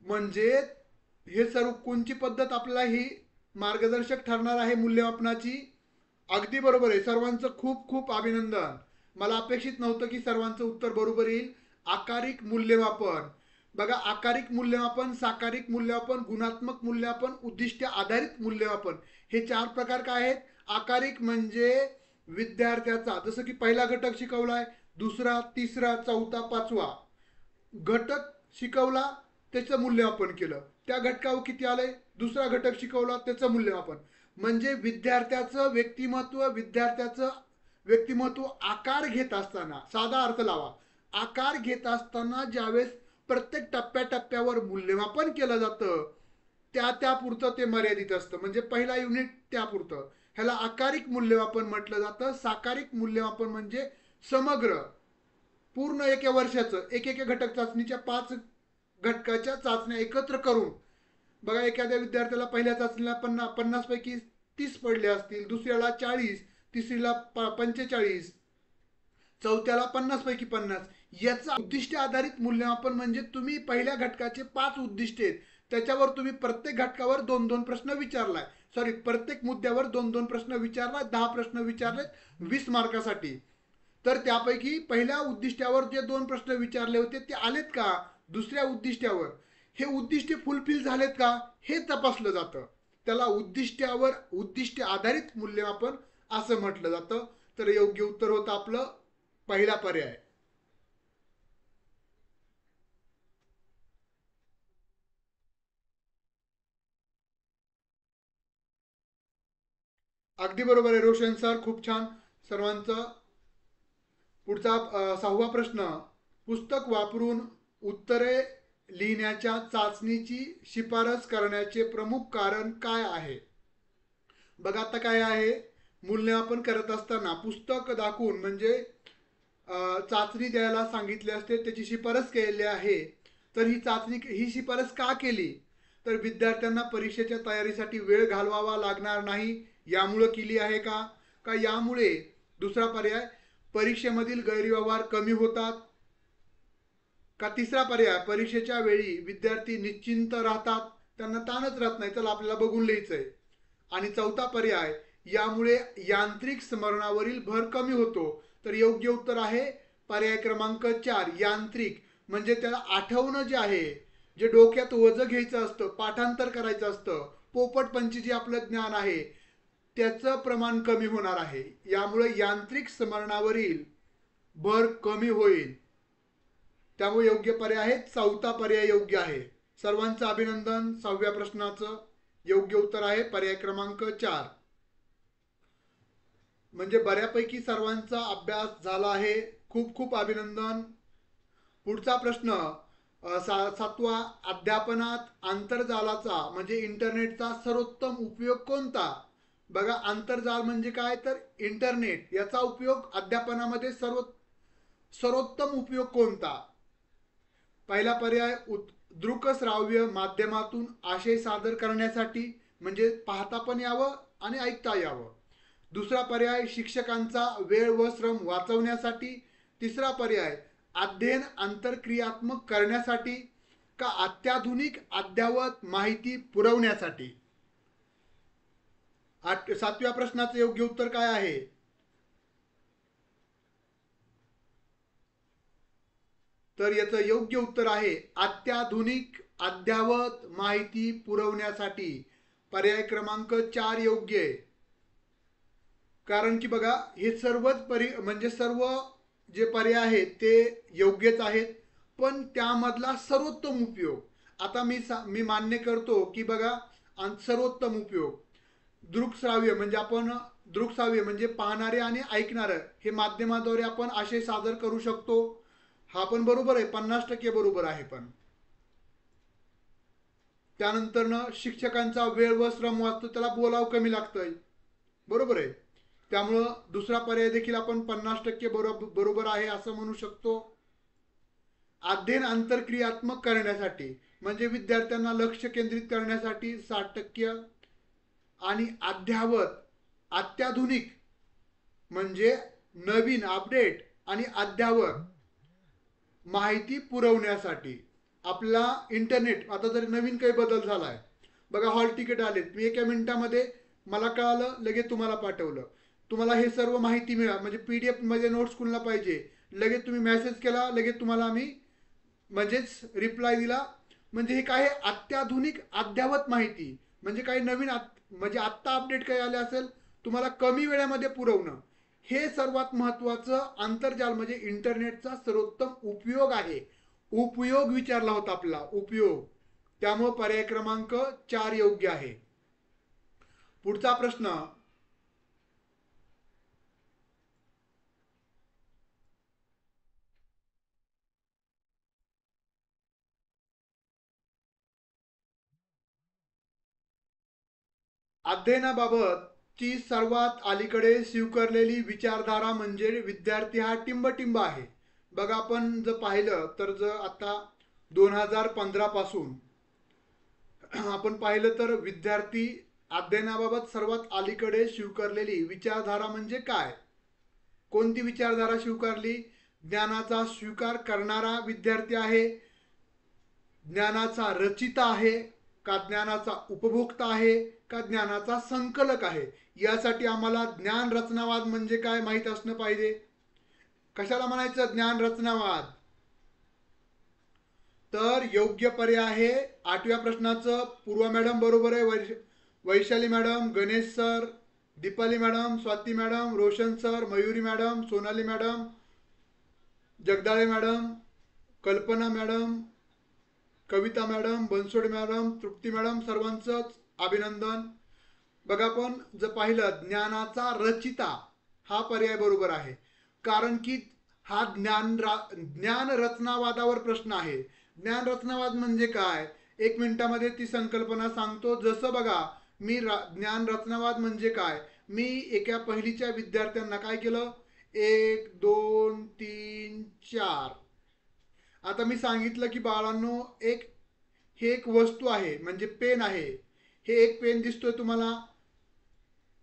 म्हणजे हे सर्व कोणची पद्धत आपल्याला ही मार्गदर्शक ठरणार आहे मूल्यमापनाची? अगदी बरोबर आहे. सर्वांचं खूप खूप अभिनंदन. मला अपेक्षित नव्हतं की सर्वांचं उत्तर बरोबर येईल. आकारिक मूल्यमापन. बघा, आकारिक मूल्यमापन, साकारिक मूल्यमापन, गुणात्मक मूल्यमापन, उद्दिष्ट आधारित मूल्यमापन, हे 4 प्रकार काय आहेत? आकारिक म्हणजे विद्यार्थ्याचा, जसं की पहिला घटक शिकवलाय, दुसरा, तिसरा, चौथा, पाचवा घटक शिकवला, त्याचं मूल्यमापन केलं, त्या घटकावर किती आलंय, दुसरा घटक शिकवला त्याचं मूल्यमापन. म्हणजे विद्यार्थ्याचं व्यक्तिमत्व आकार घेत असताना, साधा अर्थ लावा, आकार घेत असताना ज्यावेळेस प्रत्येक टप्प्याटप्प्यावर मूल्यमापन केलं जातं, त्यापुरतं ते मर्यादित असतं. म्हणजे पहिला युनिट त्यापुरतं, ह्याला आकारिक मूल्यमापन म्हटलं जातं. साकारिक मूल्यमापन म्हणजे समग्र पूर्ण एका वर्षाचं एक घटक चाचणीच्या 5 घटकाच्या चाचण्या एकत्र करून. बघा, एखाद्या विद्यार्थ्याला पहिल्या चाचणीला 50 पैकी 30 पडले असतील, दुसऱ्याला 40, तिसरीला 45, चौथ्याला 50 पैकी 50. याचं उद्दिष्ट आधारित मूल्यमापन म्हणजे तुम्ही पहिल्या घटकाचे 5 उद्दिष्टे आहेत, त्याच्यावर तुम्ही प्रत्येक घटकावर 2-2 प्रश्न विचारलाय, सॉरी प्रत्येक मुद्द्यावर 2-2 प्रश्न विचारलाय, 10 प्रश्न विचारलेत 20 मार्कासाठी. तर त्यापैकी पहिल्या उद्दिष्टावर जे 2 प्रश्न विचारले होते ते आलेत का, दुसऱ्या उद्दिष्टावर हे उद्दिष्ट फुलफिल झालेत का, हे तपासलं जातं. त्याला उद्दिष्ट आधारित मूल्यमापन असं म्हटलं जातं. तर योग्य उत्तर होतं आपलं पहिला पर्याय. अगदी बरोबर आहे रोशन सर, खूप छान सर्वांचं. पुढचा 6वा प्रश्न. पुस्तक वापरून उत्तरे लिहिण्याच्या चाचणीची शिफारस करण्याचे प्रमुख कारण काय आहे? बघा, आता काय आहे, मूल्यमापन करत असताना पुस्तक दाखवून म्हणजे चाचणी द्यायला सांगितले असते, त्याची शिफारस केलेली आहे. तर ही शिफारस का केली? तर विद्यार्थ्यांना परीक्षेच्या तयारीसाठी वेळ घालवावा लागणार नाही यामुळे केली आहे का? का यामुळे, दुसरा पर्याय, परीक्षेमधील गैरव्यवहार कमी होतात? का तिसरा पर्याय, परीक्षेच्या वेळी विद्यार्थी निश्चिंत राहतात, त्यांना ताणच राहत नाही, चला आपल्याला बघून लिहायचंय? आणि चौथा पर्याय, यामुळे यांत्रिक स्मरणावरील भर कमी होतो. तर योग्य उत्तर आहे पर्याय क्रमांक 4, यांत्रिक. म्हणजे त्याला आठवणं जे आहे, जे डोक्यात ओझं घ्यायचं असतं, पाठांतर करायचं असतं, पोपटपंची जे आपलं ज्ञान आहे त्याचं प्रमाण कमी होणार आहे. यामुळे यांत्रिक स्मरणावरील भर कमी होईल. त्यामुळे योग्य पर्याय आहे चौथा पर्याय योग्य आहे. सर्वांचं अभिनंदन. 6व्या प्रश्नाचं योग्य उत्तर आहे पर्याय क्रमांक 4. म्हणजे बऱ्यापैकी सर्वांचा अभ्यास झाला आहे. खूप खूप अभिनंदन. पुढचा प्रश्न 7वा. अध्यापनात आंतरजालाचा म्हणजे इंटरनेटचा सर्वोत्तम उपयोग कोणता? बघा, आंतरजाल म्हणजे काय, तर इंटरनेट, याचा उपयोग अध्यापनामध्ये सर्वोत्तम उपयोग कोणता? पहिला पर्याय, दृकश्राव्य माध्यमातून आशय सादर करण्यासाठी, म्हणजे पाहता पण यावं आणि ऐकता यावं. दुसरा पर्याय शिक्षकांचा वेळ व श्रम वाचवण्यासाठी. तिसरा पर्याय अध्ययन आंतरक्रियात्मक करण्यासाठी का अत्याधुनिक अद्ययावत माहिती पुरवण्यासाठी. सातव्या प्रश्नाचं योग्य उत्तर काय आहे? तर याचं योग्य उत्तर आहे अत्याधुनिक अद्ययावत माहिती पुरवण्यासाठी. पर्याय क्रमांक 4 योग्य आहे. कारण की बघा हे सर्वच म्हणजे सर्व जे पर्याय आहेत ते योग्यच आहेत, पण त्यामधला सर्वोत्तम उपयोग आता मी मान्य करतो की बघा सर्वोत्तम उपयोग दृकश्राव्य म्हणजे आपण दृकश्राव्य म्हणजे पाहणारे आणि ऐकणारे हे माध्यमाद्वारे आपण आशय सादर करू शकतो. हा पण बरोबर आहे, 50% बरोबर आहे. पण त्यानंतर शिक्षकांचा वेळ व श्रम वाचतो, त्याला बोलावं कमी लागतंय, बरोबर आहे. त्यामुळं दुसरा पर्याय देखील आपण 50% बरोबर आहे असं म्हणू शकतो. अध्ययन आंतरक्रियात्मक करण्यासाठी म्हणजे विद्यार्थ्यांना लक्ष केंद्रित करण्यासाठी 60%. आणि अद्ययावत अत्याधुनिक म्हणजे नवीन अपडेट आणि अद्ययावत माहिती पुरवण्यासाठी. आपला इंटरनेट आता जर नवीन काही बदल झालाय बघा, हॉल तिकीट आलेत, मी एका मिनिटामध्ये मला कळालं, लगेच तुम्हाला पाठवलं. तुम्हाला हे सर्व माहिती मिळा म्हणजे PDF मध्ये नोट्स कुणाला पाहिजे लगेच तुम्ही मेसेज केला, लगेच तुम्हाला आम्ही म्हणजेच रिप्लाय दिला. म्हणजे हे काय अत्याधुनिक अद्ययावत माहिती म्हणजे काही नवीन म्हणजे आत्ता अपडेट काही आले असेल तुम्हाला कमी वेळेमध्ये पुरवणं, हे सर्वात महत्वाचं आंतरजाल म्हणजे इंटरनेटचा सर्वोत्तम उपयोग आहे. उपयोग विचारला होता आपला उपयोग, त्यामुळे पर्याय क्रमांक 4 योग्य आहे. पुढचा प्रश्न, अध्ययनाबाबतची सर्वात अलीकडे स्वीकारलेली विचारधारा म्हणजे विद्यार्थी हा टिंबटिंब आहे. बघा आपण जर पाहिलं तर जर आता 2015 पासून आपण पाहिलं तर विद्यार्थी अध्ययनाबाबत सर्वात अलीकडे स्वीकारलेली विचारधारा म्हणजे काय? कोणती विचारधारा स्वीकारली? ज्ञानाचा स्वीकार करणारा विद्यार्थी आहे, ज्ञानाचा रचिता आहे का ज्ञानाचा उपभोक्ता आहे का ज्ञानाचा संकलक आहे. यासाठी आम्हाला ज्ञान रचनावाद म्हणजे काय माहित असणं पाहिजे. कशाला म्हणायचं ज्ञान रचनावाद? तर योग्य पर्याय आहे 8व्या प्रश्नाचं. पूर्वा मॅडम बरोबर आहे, Vaishali madam, Ganesh sir, Deepali madam, Swati madam, Roshan sir, Mayuri madam, Sonali madam, Jagdale madam, कल्पना madam, Kavita madam, Bansode madam, Trupti madam, सर्वांचंच अभिनंदन. बघा पण जर पाहिलं ज्ञानाचा रचिता हा पर्याय बरोबर आहे, कारण की हा ज्ञान रचनावादावर प्रश्न आहे. ज्ञान रचनावाद म्हणजे काय? एक मिनिटामध्ये ती संकल्पना सांगतो. जसं बघा मी ज्ञान रचनावाद म्हणजे काय, मी एका पहिलीच्या विद्यार्थ्यांना काय केलं, 1 2 3 4 आता मी सांगितलं की बाळांनो हे एक वस्तू आहे म्हणजे पेन आहे. हे एक पेन दिसतोय तुम्हाला,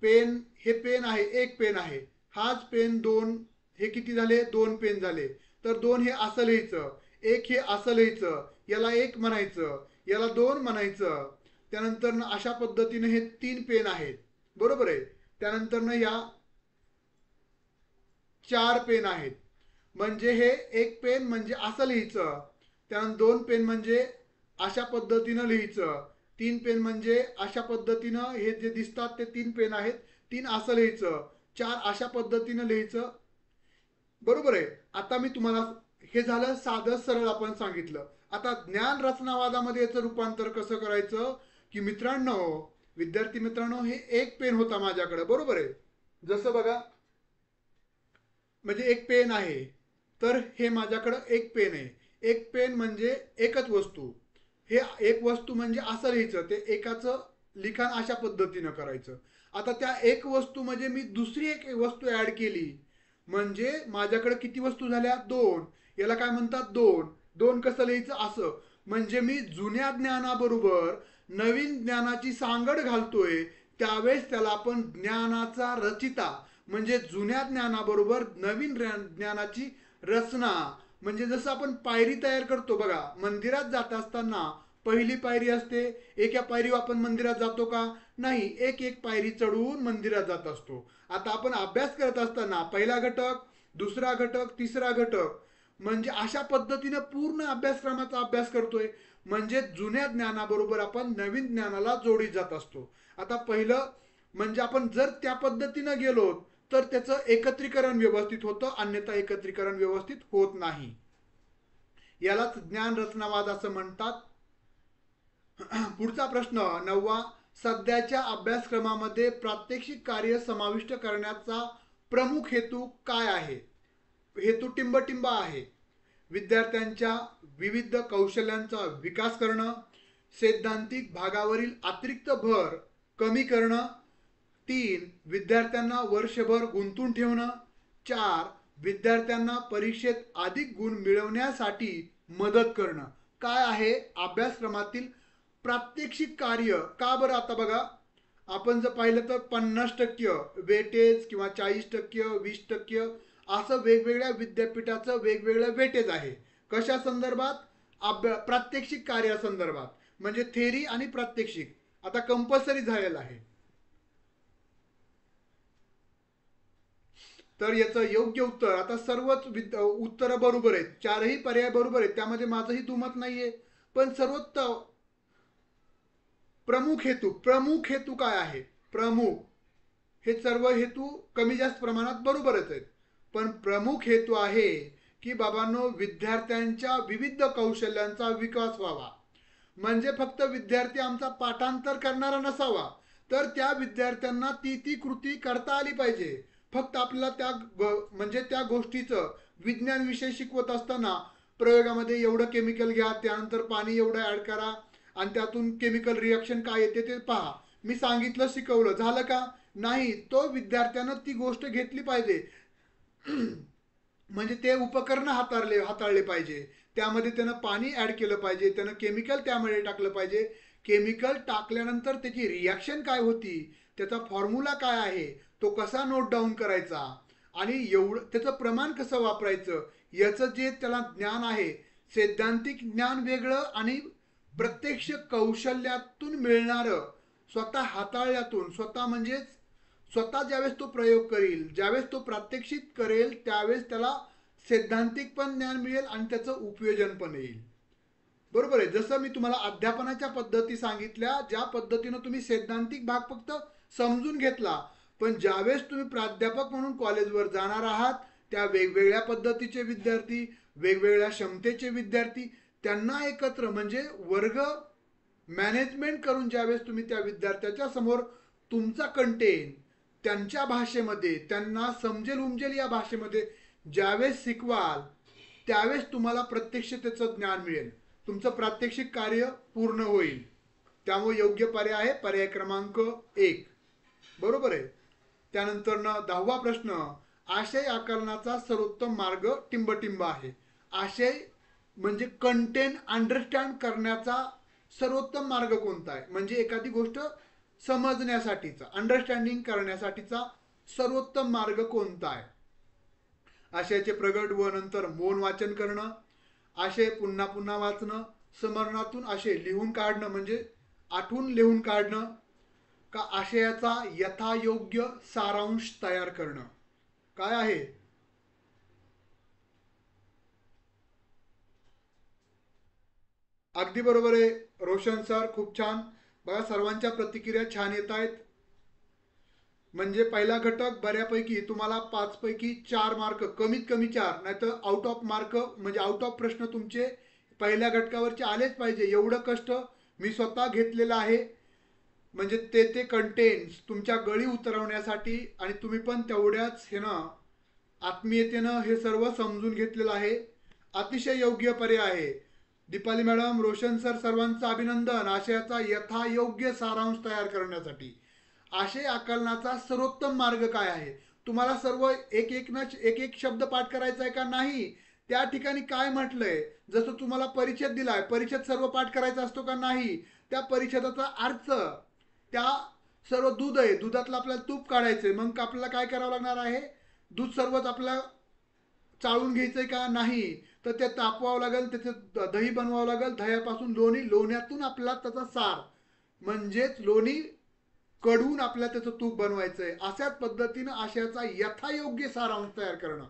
पेन हे पेन आहे, एक पेन आहे. हाच पेन दोन, हे किती झाले, 2 पेन झाले. तर 2 हे असं लिहायचं, एक हे असं लिहायचं, याला 1 म्हणायचं, याला 2 म्हणायचं. त्यानंतर अशा पद्धतीने हे 3 पेन आहेत, बरोबर आहे. त्यानंतर या 4 पेन आहेत. म्हणजे हे एक पेन म्हणजे असं लिहायचं, त्यानंतर 2 पेन म्हणजे अशा पद्धतीनं लिहायचं, 3 पेन म्हणजे अशा पद्धतीनं, हे जे दिसतात ते 3 पेन आहेत, 3 असं लिहायचं, 4 अशा पद्धतीनं लिहायचं, बरोबर आहे. आता मी तुम्हाला हे झालं साधं सरळ आपण सांगितलं. आता ज्ञान रचनावादामध्ये याचं रूपांतर कसं करायचं की मित्रांनो, विद्यार्थी मित्रांनो, हे एक पेन होता माझ्याकडे, बरोबर आहे. जसं बघा म्हणजे एक पेन आहे, तर हे माझ्याकडं एक पेन आहे. एक पेन म्हणजे एकच वस्तू, हे एक वस्तू म्हणजे असं लिहायचं, ते एकाचं लिखाण अशा पद्धतीनं करायचं. आता त्या एक वस्तू म्हणजे मी दुसरी एक वस्तू ऍड केली म्हणजे माझ्याकडे किती वस्तू झाल्या, 2. याला काय म्हणतात, 2. 2 कसं लिहायचं, असं. म्हणजे मी जुन्या ज्ञानाबरोबर नवीन ज्ञानाची सांगड घालतोय, त्यावेळेस त्याला आपण ज्ञानाचा रचिता म्हणजे जुन्या ज्ञानाबरोबर नवीन ज्ञानाची रचना, म्हणजे जसं आपण पायरी तयार करतो बघा, मंदिरात जात असताना पहिली पायरी असते, एका पायरीवर आपण मंदिरात जातो का? नाही, एक एक पायरी चढवून मंदिरात जात असतो. आता आपण अभ्यास करत असताना पहिला घटक, दुसरा घटक, तिसरा घटक, म्हणजे अशा पद्धतीने पूर्ण अभ्यासक्रमाचा अभ्यास करतोय. म्हणजे जुन्या ज्ञानाबरोबर आपण नवीन ज्ञानाला जोडीत जात असतो. आता पहिलं म्हणजे आपण जर त्या पद्धतीनं गेलो तर त्याचं एकत्रीकरण व्यवस्थित होतं, अन्यथा एकत्रीकरण व्यवस्थित होत नाही. यालाच ज्ञान रचनावाद असं म्हणतात. पुढचा प्रश्न 9वा, सध्याच्या अभ्यासक्रमामध्ये प्रात्यक्षिक कार्य समाविष्ट करण्याचा प्रमुख हेतू काय आहे? हेतू टिंबटिंब आहे. विद्यार्थ्यांच्या विविध कौशल्यांचा विकास करणं, सैद्धांतिक भागावरील अतिरिक्त भर कमी करणं, 3 विद्यार्थ्यांना वर्षभर गुंतून ठेवणं, 4 विद्यार्थ्यांना परीक्षेत अधिक गुण मिळवण्यासाठी मदत करणं. काय आहे अभ्यासक्रमातील प्रात्यक्षिक कार्य? का बरं? आता बघा, आपण जर पाहिलं तर 50% वेटेज किंवा 40%, 20% असं वेगवेगळ्या विद्यापीठाचं वेगवेगळं वेटेज आहे. कशा संदर्भात? प्रात्यक्षिक कार्यासंदर्भात. म्हणजे थेरी आणि प्रात्यक्षिक आता कंपल्सरी झालेलं आहे. तर याचं योग्य उत्तर, आता सर्वच उत्तर बरोबर आहेत, चारही पर्याय बरोबर आहेत, त्यामध्ये माझंही दुमत नाहीये. पण सर्वोत्तम प्रमुख हेतू काय आहे? प्रमुख हे सर्व हेतू कमी जास्त प्रमाणात बरोबरच आहेत, पण प्रमुख हेतू आहे की बाबांनो विद्यार्थ्यांच्या विविध कौशल्यांचा विकास व्हावा. म्हणजे फक्त विद्यार्थी आमचा पाठांतर करणारा नसावा, तर त्या विद्यार्थ्यांना ती कृती करता आली पाहिजे. फक्त आपल्याला म्हणजे त्या गोष्टीचं विज्ञान विषय शिकवत असताना प्रयोगामध्ये एवढं केमिकल घ्या, त्यानंतर पाणी एवढं ऍड करा आणि त्यातून केमिकल रिएक्शन काय येते ते पहा, मी सांगितलं शिकवलं झालं का? नाही, तो विद्यार्थ्यानं ती गोष्ट घेतली पाहिजे. म्हणजे ते उपकरण हाताळले पाहिजे, त्यामध्ये त्यानं पाणी ऍड केलं पाहिजे, त्यानं केमिकल त्यामध्ये टाकलं पाहिजे, केमिकल टाकल्यानंतर त्याची रिॲक्शन काय होती, त्याचा फॉर्म्युला काय आहे, तो कसा नोट डाऊन करायचा आणि एवढं त्याचं प्रमाण कसं वापरायचं, याचं जे त्याला ज्ञान आहे, सैद्धांतिक ज्ञान वेगळं आणि प्रत्यक्ष कौशल्यातून मिळणारं, स्वतः हाताळल्यातून, स्वतः म्हणजेच स्वतः ज्यावेळेस तो प्रयोग करेल, ज्यावेळेस तो प्रात्यक्षिक करेल, त्यावेळेस त्याला सैद्धांतिक पण ज्ञान मिळेल आणि त्याचं उपयोजन पण येईल. बरोबर आहे. जसं मी तुम्हाला अध्यापनाच्या पद्धती सांगितल्या, ज्या पद्धतीनं तुम्ही सैद्धांतिक भाग फक्त समजून घेतला, पण ज्यावेळेस तुम्ही प्राध्यापक म्हणून कॉलेजवर जाणार आहात, त्या वेगवेगळ्या पद्धतीचे विद्यार्थी, वेगवेगळ्या क्षमतेचे विद्यार्थी, त्यांना एकत्र म्हणजे वर्ग मॅनेजमेंट करून ज्यावेळेस तुम्ही त्या विद्यार्थ्याच्या समोर तुमचा कंटेंट त्यांच्या भाषेमध्ये, त्यांना समजेल उमजेल या भाषेमध्ये ज्यावेळेस शिकवाल, त्यावेळेस तुम्हाला प्रत्यक्ष त्याचं ज्ञान मिळेल, तुमचं प्रात्यक्षिक कार्य पूर्ण होईल. त्यामुळे योग्य पर्याय आहे पर्याय क्रमांक 1. बरोबर आहे. त्यानंतर 10वा प्रश्न, आशय आकलनाचा सर्वोत्तम मार्ग टिंबटिंब आहे. आशय म्हणजे कंटेंट अंडरस्टँड करण्याचा सर्वोत्तम मार्ग कोणता आहे? म्हणजे एखादी गोष्ट समजण्यासाठीचा, अंडरस्टँडिंग करण्यासाठीचा सर्वोत्तम मार्ग कोणता आहे? आशयाचे प्रगट व नंतर मौन वाचन करणं, आशय पुन्हा पुन्हा वाचणं, स्मरणातून आशय लिहून काढणं म्हणजे आठवून लिहून काढणं, का आशयाचा यथायोग्य सारांश तयार करणं? काय आहे? अगदी बरोबर आहे रोशन सर, खूप छान. बघा सर्वांच्या प्रतिक्रिया छान येत आहेत. म्हणजे पहिला घटक बऱ्यापैकी तुम्हाला 5 पैकी 4 मार्क, कमीत कमी 4, नाहीतर आउट ऑफ मार्क म्हणजे आउट ऑफ प्रश्न तुमचे पहिल्या घटकावरचे आलेच पाहिजे, एवढं कष्ट मी स्वतः घेतलेलं आहे. म्हणजे ते कंटेंट्स तुमच्या गळी उतरवण्यासाठी आणि तुम्ही पण तेवढ्याच हे ना आत्मीयतेनं हे सर्व समजून घेतलेलं आहे. अतिशय योग्य पर्याय आहे. दीपाली मॅडम, रोशन सर, सर्वांचं अभिनंदन. आशयाचा यथायोग्य सारांश तयार करण्यासाठी आशय आकलनाचा सर्वोत्तम मार्ग काय आहे? तुम्हाला सर्व एक एक शब्द पाठ करायचा आहे का? नाही. त्या ठिकाणी काय म्हटलंय, जसं तुम्हाला परिच्छेद दिलाय, परिच्छेद सर्व पाठ करायचा असतो का? नाही. त्या परिच्छेदाचा अर्थ, त्या सर्व दूध आहे, दुधातलं आपल्याला तूप काढायचंय, मग आपल्याला काय करावं लागणार आहे? दूध सर्वच आपल्याला चाळून घ्यायचंय का? नाही. तर ते तापवावं लागेल, त्याचं दही बनवावं लागेल, दह्यापासून लोणी, लोण्यातून आपल्याला त्याचा सार म्हणजेच लोणी कडवून आपल्याला त्याचं तूप बनवायचंय. अशाच पद्धतीनं आशयाचा यथायोग्य सारांश तयार करणं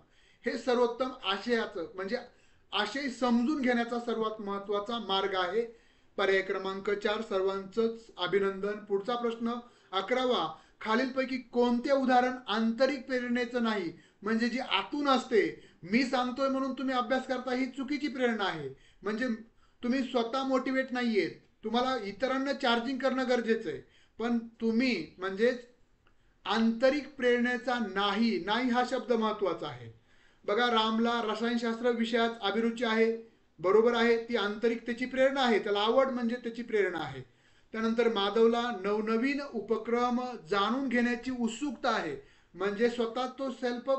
हे सर्वोत्तम आशयाचं म्हणजे आशय समजून घेण्याचा सर्वात महत्वाचा मार्ग आहे. पर्याय क्रमांक 4 सर्वांचंच अभिनंदन. पुढचा प्रश्न 11वा, खालीलपैकी कोणते उदाहरण आंतरिक प्रेरणेचं नाही? म्हणजे जी आतून असते, मी सांगतोय म्हणून तुम्ही अभ्यास करता, ही चुकीची प्रेरणा आहे. म्हणजे तुम्ही स्वतः मोटिवेट नाहीयेत, तुम्हाला इतरांना चार्जिंग करणं गरजेचं आहे, पण तुम्ही म्हणजे आंतरिक प्रेरणेचा नाही, नाही हा शब्द महत्वाचा आहे. बघा, रामला रसायनशास्त्र विषयात अभिरुची आहे, बरोबर आहे, ती आंतरिकतेची प्रेरणा आहे, त्याला आवड म्हणजे त्याची प्रेरणा आहे. त्यानंतर माधवला नवनवीन उपक्रम जाणून घेण्याची उत्सुकता आहे, म्हणजे स्वतः तो सेल्फ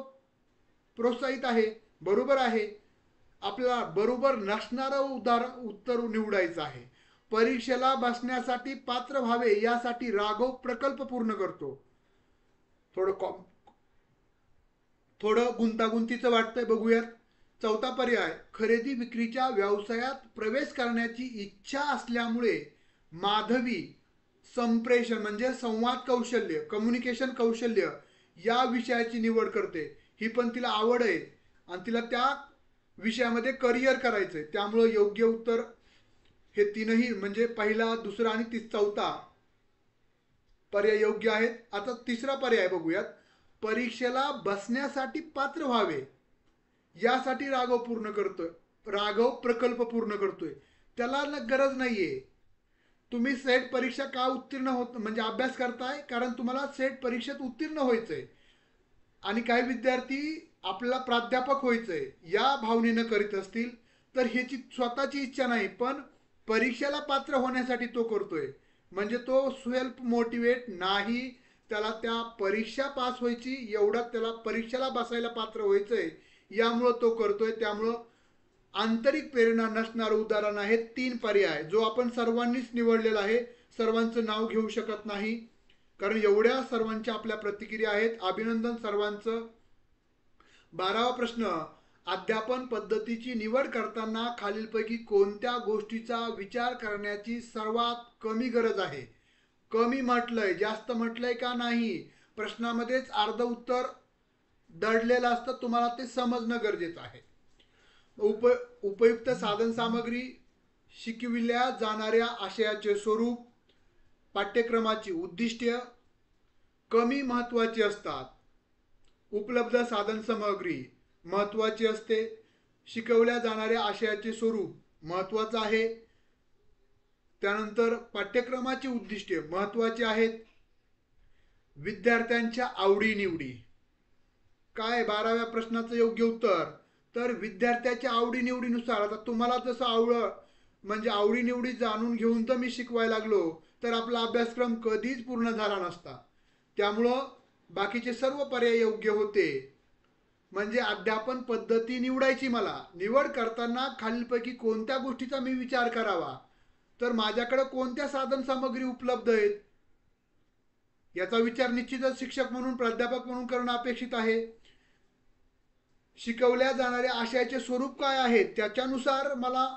प्रोत्साहित आहे, बरोबर आहे. आपल्याला बरोबर नसणारं उत्तर निवडायचं आहे. परीक्षेला बसण्यासाठी पात्र व्हावे यासाठी राघव प्रकल्प पूर्ण करतो. थोडं थोडं गुंतागुंतीचं वाटतंय, बघूयात. चौथा पर्याय, खरेदी विक्रीच्या व्यवसायात प्रवेश करण्याची इच्छा असल्यामुळे माधवी संप्रेषण म्हणजे संवाद कौशल्य, कम्युनिकेशन कौशल्य या विषयाची निवड करते. ही पण तिला आवड आहे आणि तिला त्या विषयामध्ये करिअर करायचंय, त्यामुळं योग्य उत्तर हे तीनही म्हणजे पहिला, दुसरा आणि चौथा पर्याय योग्य आहेत. आता तिसरा पर्याय बघूयात. परीक्षेला बसण्यासाठी पात्र व्हावे यासाठी राघव पूर्ण करतोय, राघव प्रकल्प पूर्ण करतोय. त्याला गरज नाहीये. तुम्ही सेट परीक्षा का उत्तीर्ण होत म्हणजे अभ्यास करताय? कारण तुम्हाला सेट परीक्षेत उत्तीर्ण व्हायचंय आणि काही विद्यार्थी आपल्याला प्राध्यापक व्हायचंय या भावनेनं करीत असतील तर ह्याची स्वतःची इच्छा नाही, पण परीक्षेला पात्र होण्यासाठी तो करतोय. म्हणजे तो सेल्फ मोटिवेट नाही, त्याला त्या परीक्षा पास व्हायची एवढा, त्याला परीक्षेला बसायला पात्र व्हायचंय यामुळं तो करतोय. त्यामुळं आंतरिक प्रेरणा नसणारं उदाहरण आहे 3 पर्याय, जो आपण सर्वांनीच निवडलेला आहे. सर्वांचं नाव घेऊ शकत नाही कारण एवढ्या सर्वांच्या आपल्या प्रतिक्रिया आहेत. अभिनंदन सर्वांचं. 12वा प्रश्न, अध्यापन पद्धतीची निवड करताना खालीलपैकी कोणत्या गोष्टीचा विचार करण्याची सर्वात कमी गरज आहे? कमी म्हटलंय, जास्त म्हटलंय का नाही? प्रश्नामध्येच अर्ध उत्तर दडलेलं असतं, तुम्हाला ते समजणं गरजेचं आहे. उपयुक्त साधन सामग्री, शिकविल्या जाणाऱ्या आशयाचे स्वरूप, पाठ्यक्रमाची उद्दिष्ट्य कमी महत्वाची असतात. उपलब्ध साधन सामग्री महत्वाची असते. शिकवल्या जाणाऱ्या आशयाचे स्वरूप महत्वाचं आहे. त्यानंतर पाठ्यक्रमाची उद्दिष्टे महत्वाची आहेत. विद्यार्थ्यांच्या आवडीनिवडी काय? 12व्या प्रश्नाचं योग्य उत्तर तर विद्यार्थ्याच्या आवडीनिवडीनुसार. आता तुम्हाला जसं म्हणजे आवडीनिवडी जाणून घेऊन तर मी शिकवायला लागलो तर आपला अभ्यासक्रम कधीच पूर्ण झाला नसता. त्यामुळं बाकीचे सर्व पर्याय योग्य होते. म्हणजे अध्यापन पद्धती निवडायची, मला निवड करताना खालीलपैकी कोणत्या गोष्टीचा मी विचार करावा? तर माझ्याकडे कोणत्या साधन सामग्री उपलब्ध आहेत याचा विचार निश्चितच शिक्षक म्हणून, प्राध्यापक म्हणून करणं अपेक्षित आहे. शिकवल्या जाणाऱ्या आशयाचे स्वरूप काय आहे त्याच्यानुसार मला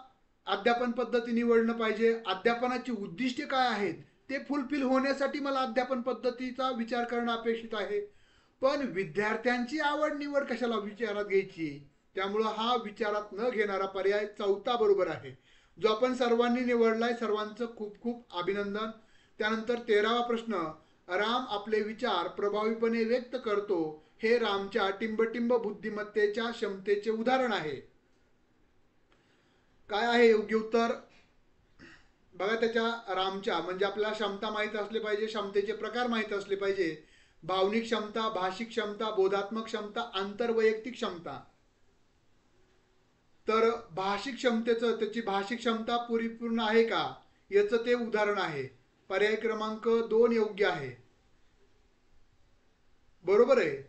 अध्यापन पद्धती निवडणं पाहिजे. अध्यापनाची उद्दिष्टे काय आहेत ते फुलफिल होण्यासाठी मला अध्यापन पद्धतीचा विचार करणं अपेक्षित आहे. पण विद्यार्थ्यांची आवड निवड कशाला विचारात घ्यायची? त्यामुळं हा विचारात न घेणारा पर्याय चौथा बरोबर आहे, जो आपण सर्वांनी निवडलाय. सर्वांचं खूप खूप अभिनंदन. त्यानंतर 13वा प्रश्न, राम आपले विचार प्रभावीपणे व्यक्त करतो, हे रामच्या टिंबटिंब बुद्धिमत्तेच्या क्षमतेचे उदाहरण आहे. काय आहे योग्य उत्तर? बघा, त्याच्या रामच्या म्हणजे आपल्याला क्षमता माहीत असले पाहिजे, क्षमतेचे प्रकार माहीत असले पाहिजे. भावनिक क्षमता, भाषिक क्षमता, बोधात्मक क्षमता, आंतरवैयक्तिक क्षमता. तर भाषिक क्षमतेचं, त्याची भाषिक क्षमता परिपूर्ण आहे का याचं ते उदाहरण आहे. पर्याय क्रमांक 2 योग्य आहे, बरोबर आहे.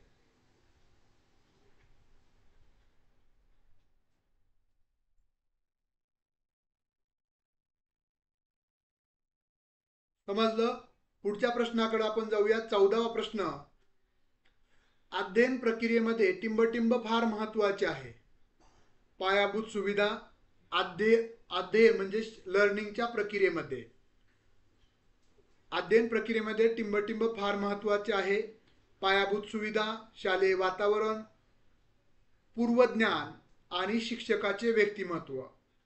समजलं? पुढच्या प्रश्नाकडे आपण जाऊया. 14वा प्रश्न. अध्ययन प्रक्रियेमध्ये टिंबटिंब फार महत्वाचे आहे. पायाभूत सुविधा, अध्ययन म्हणजे लर्निंगच्या प्रक्रियेमध्ये, अध्ययन प्रक्रियेमध्ये टिंबटिंब फार महत्वाचे आहे. पायाभूत सुविधा, शालेय वातावरण, पूर्वज्ञान आणि शिक्षकाचे व्यक्तिमत्व.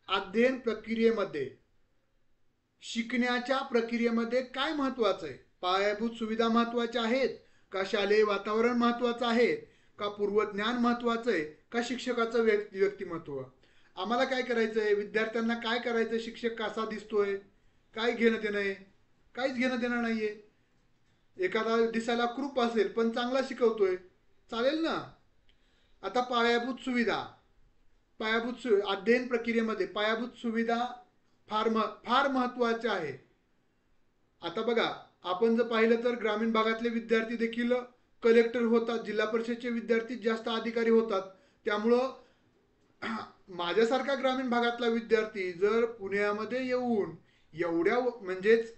अध्ययन प्रक्रियेमध्ये, शिकण्याच्या प्रक्रियेमध्ये काय महत्वाचं आहे? पायाभूत सुविधा महत्वाच्या आहेत का? शालेय वातावरण महत्वाचं आहे का? पूर्वज्ञान महत्वाचं आहे का? शिक्षकाचं व्यक्तिमत्व? आम्हाला काय करायचं आहे? विद्यार्थ्यांना काय करायचं? शिक्षक कसा दिसतोय, काय घेणं देणं आहे? काहीच घेणं देणं नाहीये. एखादा दिसायला क्रूप असेल पण चांगला शिकवतोय, चालेल ना. आता पायाभूत सुविधा, अध्ययन प्रक्रियेमध्ये पायाभूत सुविधा फार महत्वाच्या आहे. आता बघा, आपण जर पाहिलं तर ग्रामीण भागातले विद्यार्थी देखील कलेक्टर होतात, जिल्हा परिषदेचे विद्यार्थी जास्त अधिकारी होतात. त्यामुळं माझ्यासारखा ग्रामीण भागातला विद्यार्थी जर पुण्यामध्ये येऊन एवढ्या म्हणजेच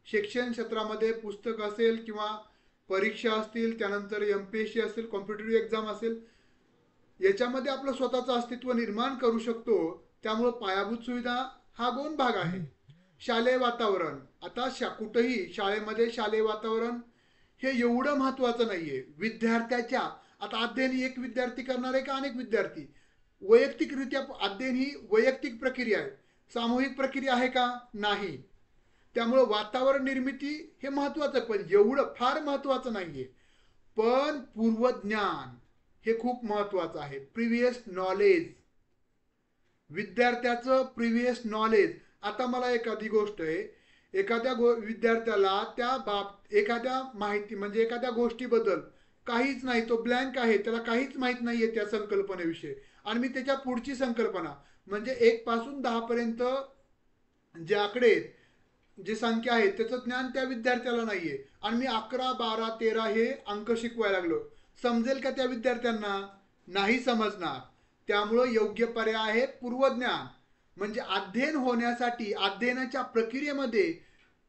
शिक्षण क्षेत्रामध्ये पुस्तक असेल किंवा परीक्षा असतील, त्यानंतर MPSC असेल, कॉम्पिटेटिव्ह एक्झाम असेल, याच्यामध्ये आपलं स्वतःचं अस्तित्व निर्माण करू शकतो. त्यामुळं पायाभूत सुविधा हा गौण भाग आहे. शालेय वातावरण, आता कुठेही शाळेमध्ये शालेय वातावरण हे एवढं महत्वाचं नाहीये. विद्यार्थ्याच्या, आता अध्ययन एक विद्यार्थी करणार आहे का अनेक विद्यार्थी? वैयक्तिकरित्या अध्ययन ही वैयक्तिक प्रक्रिया आहे. सामूहिक प्रक्रिया आहे का? नाही. त्यामुळे वातावरण निर्मिती हे महत्वाचं आहे, पण एवढं फार महत्वाचं नाहीये. पण पूर्वज्ञान हे खूप महत्वाचं आहे. प्रिव्हियस नॉलेज, विद्यार्थ्याचं प्रिव्हियस नॉलेज. आता मला एखादी गोष्ट आहे, एखाद्या विद्यार्थ्याला एखाद्या माहिती म्हणजे एखाद्या गोष्टीबद्दल काहीच नाही, तो ब्लँक आहे, त्याला काहीच माहित नाहीये त्या संकल्पनेविषयी, आणि मी त्याच्या पुढची संकल्पना म्हणजे 1 पासून 10 पर्यंत जे आकडे, जे संख्या आहे त्याचं ज्ञान त्या विद्यार्थ्याला नाहीये, आणि मी 11, 12, 13 हे अंक शिकवायला लागलो. समजेल का त्या विद्यार्थ्यांना? नाही समजणार. त्यामुळं योग्य पर्याय आहे पूर्वज्ञान. म्हणजे अध्ययन होण्यासाठी अध्ययनाच्या प्रक्रियेमध्ये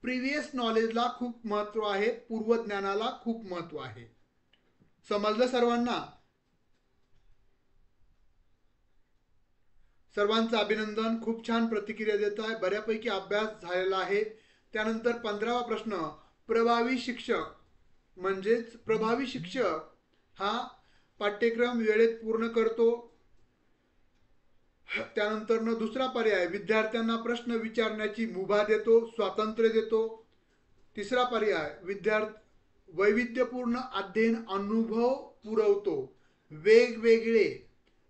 प्रिव्हियस नॉलेजला खूप महत्व आहे, पूर्वज्ञानाला खूप महत्व आहे. समजलं सर्वांना? सर्वांचं अभिनंदन. खूप छान प्रतिक्रिया देत आहे, बऱ्यापैकी अभ्यास झालेला आहे. त्यानंतर 15वा प्रश्न. प्रभावी शिक्षक म्हणजेच प्रभावी शिक्षक हा पाठ्यक्रम वेळेत पूर्ण करतो. त्यानंतर दुसरा पर्याय, विद्यार्थ्यांना प्रश्न विचारण्याची मुभा देतो, स्वातंत्र्य देतो. तिसरा पर्याय, वैविध्यपूर्ण अध्ययन अनुभव पुरवतो, वेगवेगळे.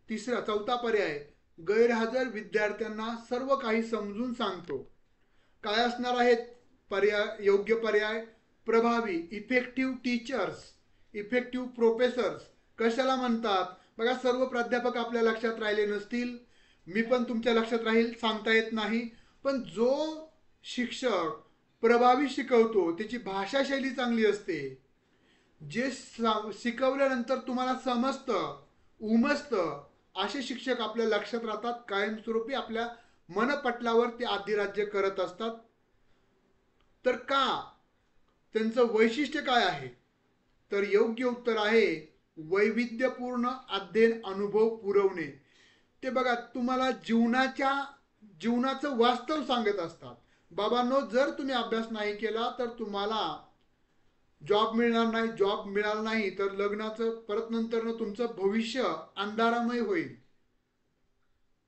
चौथा पर्याय, गैरहजर विद्यार्थ्यांना सर्व काही समजून सांगतो. काय असणार आहेत पर्याय? योग्य पर्याय प्रभावी, इफेक्टिव्ह टीचर्स, इफेक्टिव्ह प्रोफेसर्स. कशाला म्हणतात बघा, सर्व प्राध्यापक आपल्या लक्षात राहिले नसतील, मी पण तुमच्या लक्षात राहील सांगता येत नाही, पण जो शिक्षक प्रभावी शिकवतो त्याची भाषाशैली चांगली असते, जे शिकवल्यानंतर तुम्हाला समजतं, उमजतं, असे शिक्षक आपल्या लक्षात राहतात, कायमस्वरूपी आपल्या मनपटलावर ते अधिराज्य करत असतात. तर का? त्यांचं वैशिष्ट्य काय आहे? तर योग्य उत्तर आहे वैविध्यपूर्ण अध्ययन अनुभव पुरवणे. ते बघा, तुम्हाला जीवनाचं वास्तव सांगत असतात. बाबांनो, जर तुम्ही अभ्यास नाही केला तर तुम्हाला जॉब मिळणार नाही, जॉब मिळाला नाही तर लग्नाचं परत नंतर तुमचं भविष्य अंधारामय होईल.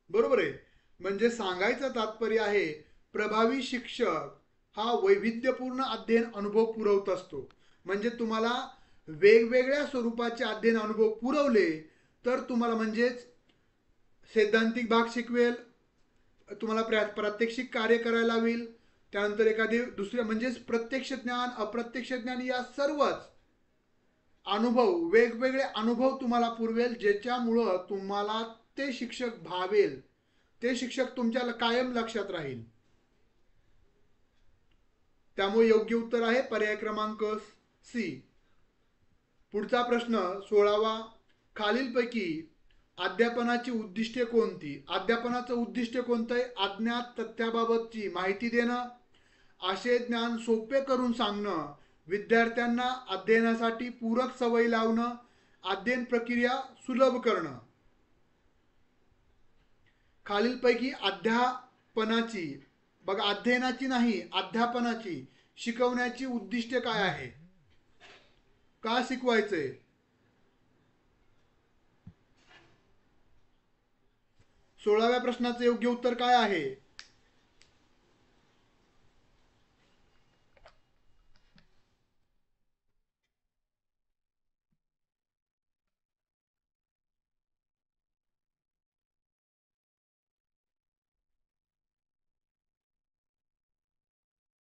बरोबर आहे. म्हणजे सांगायचं तात्पर्य आहे, प्रभावी शिक्षक हा वैविध्यपूर्ण अध्ययन अनुभव पुरवत असतो. म्हणजे तुम्हाला वेगवेगळ्या स्वरूपाचे अध्ययन अनुभव पुरवले तर तुम्हाला म्हणजेच सैद्धांतिक भाग शिकवेल, तुम्हाला प्रात्यक्षिक कार्य करायला लावेल, त्यानंतर एखादी दुसऱ्या म्हणजेच प्रत्यक्ष ज्ञान, अप्रत्यक्ष ज्ञान या सर्वच अनुभव, वेगवेगळे अनुभव तुम्हाला पुरवेल, ज्याच्यामुळं तुम्हाला ते शिक्षक भावेल, ते शिक्षक तुमच्या कायम लक्षात राहील. त्यामुळे योग्य उत्तर आहे पर्याय क्रमांक सी. पुढचा प्रश्न 16वा. खालीलपैकी अध्यापनाची उद्दिष्टे कोणती? अध्यापनाचं उद्दिष्ट कोणतं आहे? अज्ञात तथ्याबाबतची माहिती देणं, असे ज्ञान सोपे करून सांगणं, विद्यार्थ्यांना अध्ययनासाठी पूरक सवयी लावणं, अध्ययन प्रक्रिया सुलभ करणं. खालीलपैकी अध्यापनाची, बघा अध्ययनाची नाही अध्यापनाची, शिकवण्याची उद्दिष्टे काय आहे? का शिकवायचंय? 16व्या प्रश्नाचं योग्य उत्तर काय आहे?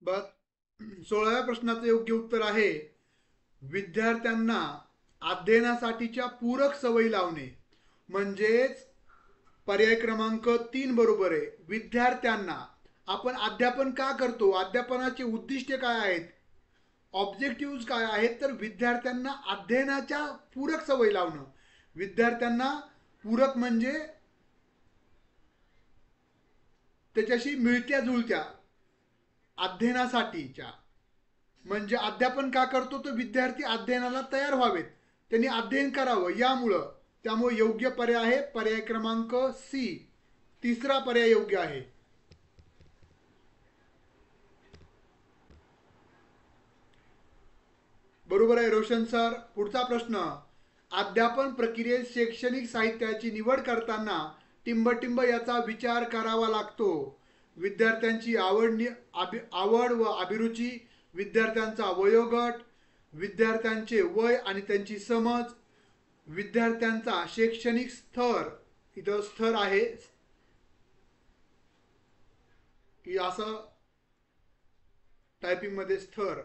बघ, 16व्या प्रश्नाचं योग्य उत्तर आहे विद्यार्थ्यांना अध्ययनासाठीच्या पूरक सवयी लावणे. म्हणजेच पर्याय क्रमांक 3 बरोबर आहे. विद्यार्थ्यांना आपण अध्यापन का करतो, अध्यापनाचे उद्दिष्टे काय आहेत, ऑब्जेक्टिव्ह काय आहेत, तर विद्यार्थ्यांना अध्ययनाच्या पूरक सवयी लावणं. विद्यार्थ्यांना पूरक म्हणजे त्याच्याशी मिळत्या जुळत्या, अध्ययनासाठीच्या. म्हणजे अध्यापन का करतो, तर विद्यार्थी अध्ययनाला तयार व्हावेत, त्यांनी अध्ययन करावं यामुळं. त्यामुळे योग्य पर्याय आहे पर्याय क्रमांक सी, तिसरा पर्याय योग्य आहे. बरोबर आहे रोशन सर. पुढचा प्रश्न, अध्यापन प्रक्रियेत शैक्षणिक साहित्याची निवड करताना टिंबटिंब याचा विचार करावा लागतो. विद्यार्थ्यांची आवड व अभिरुची, विद्यार्थ्यांचा वयोगट, विद्यार्थ्यांचे वय आणि त्यांची समज, विद्यार्थ्यांचा शैक्षणिक स्तर, इथं स्तर आहे की असं टायपिंगमध्ये स्तर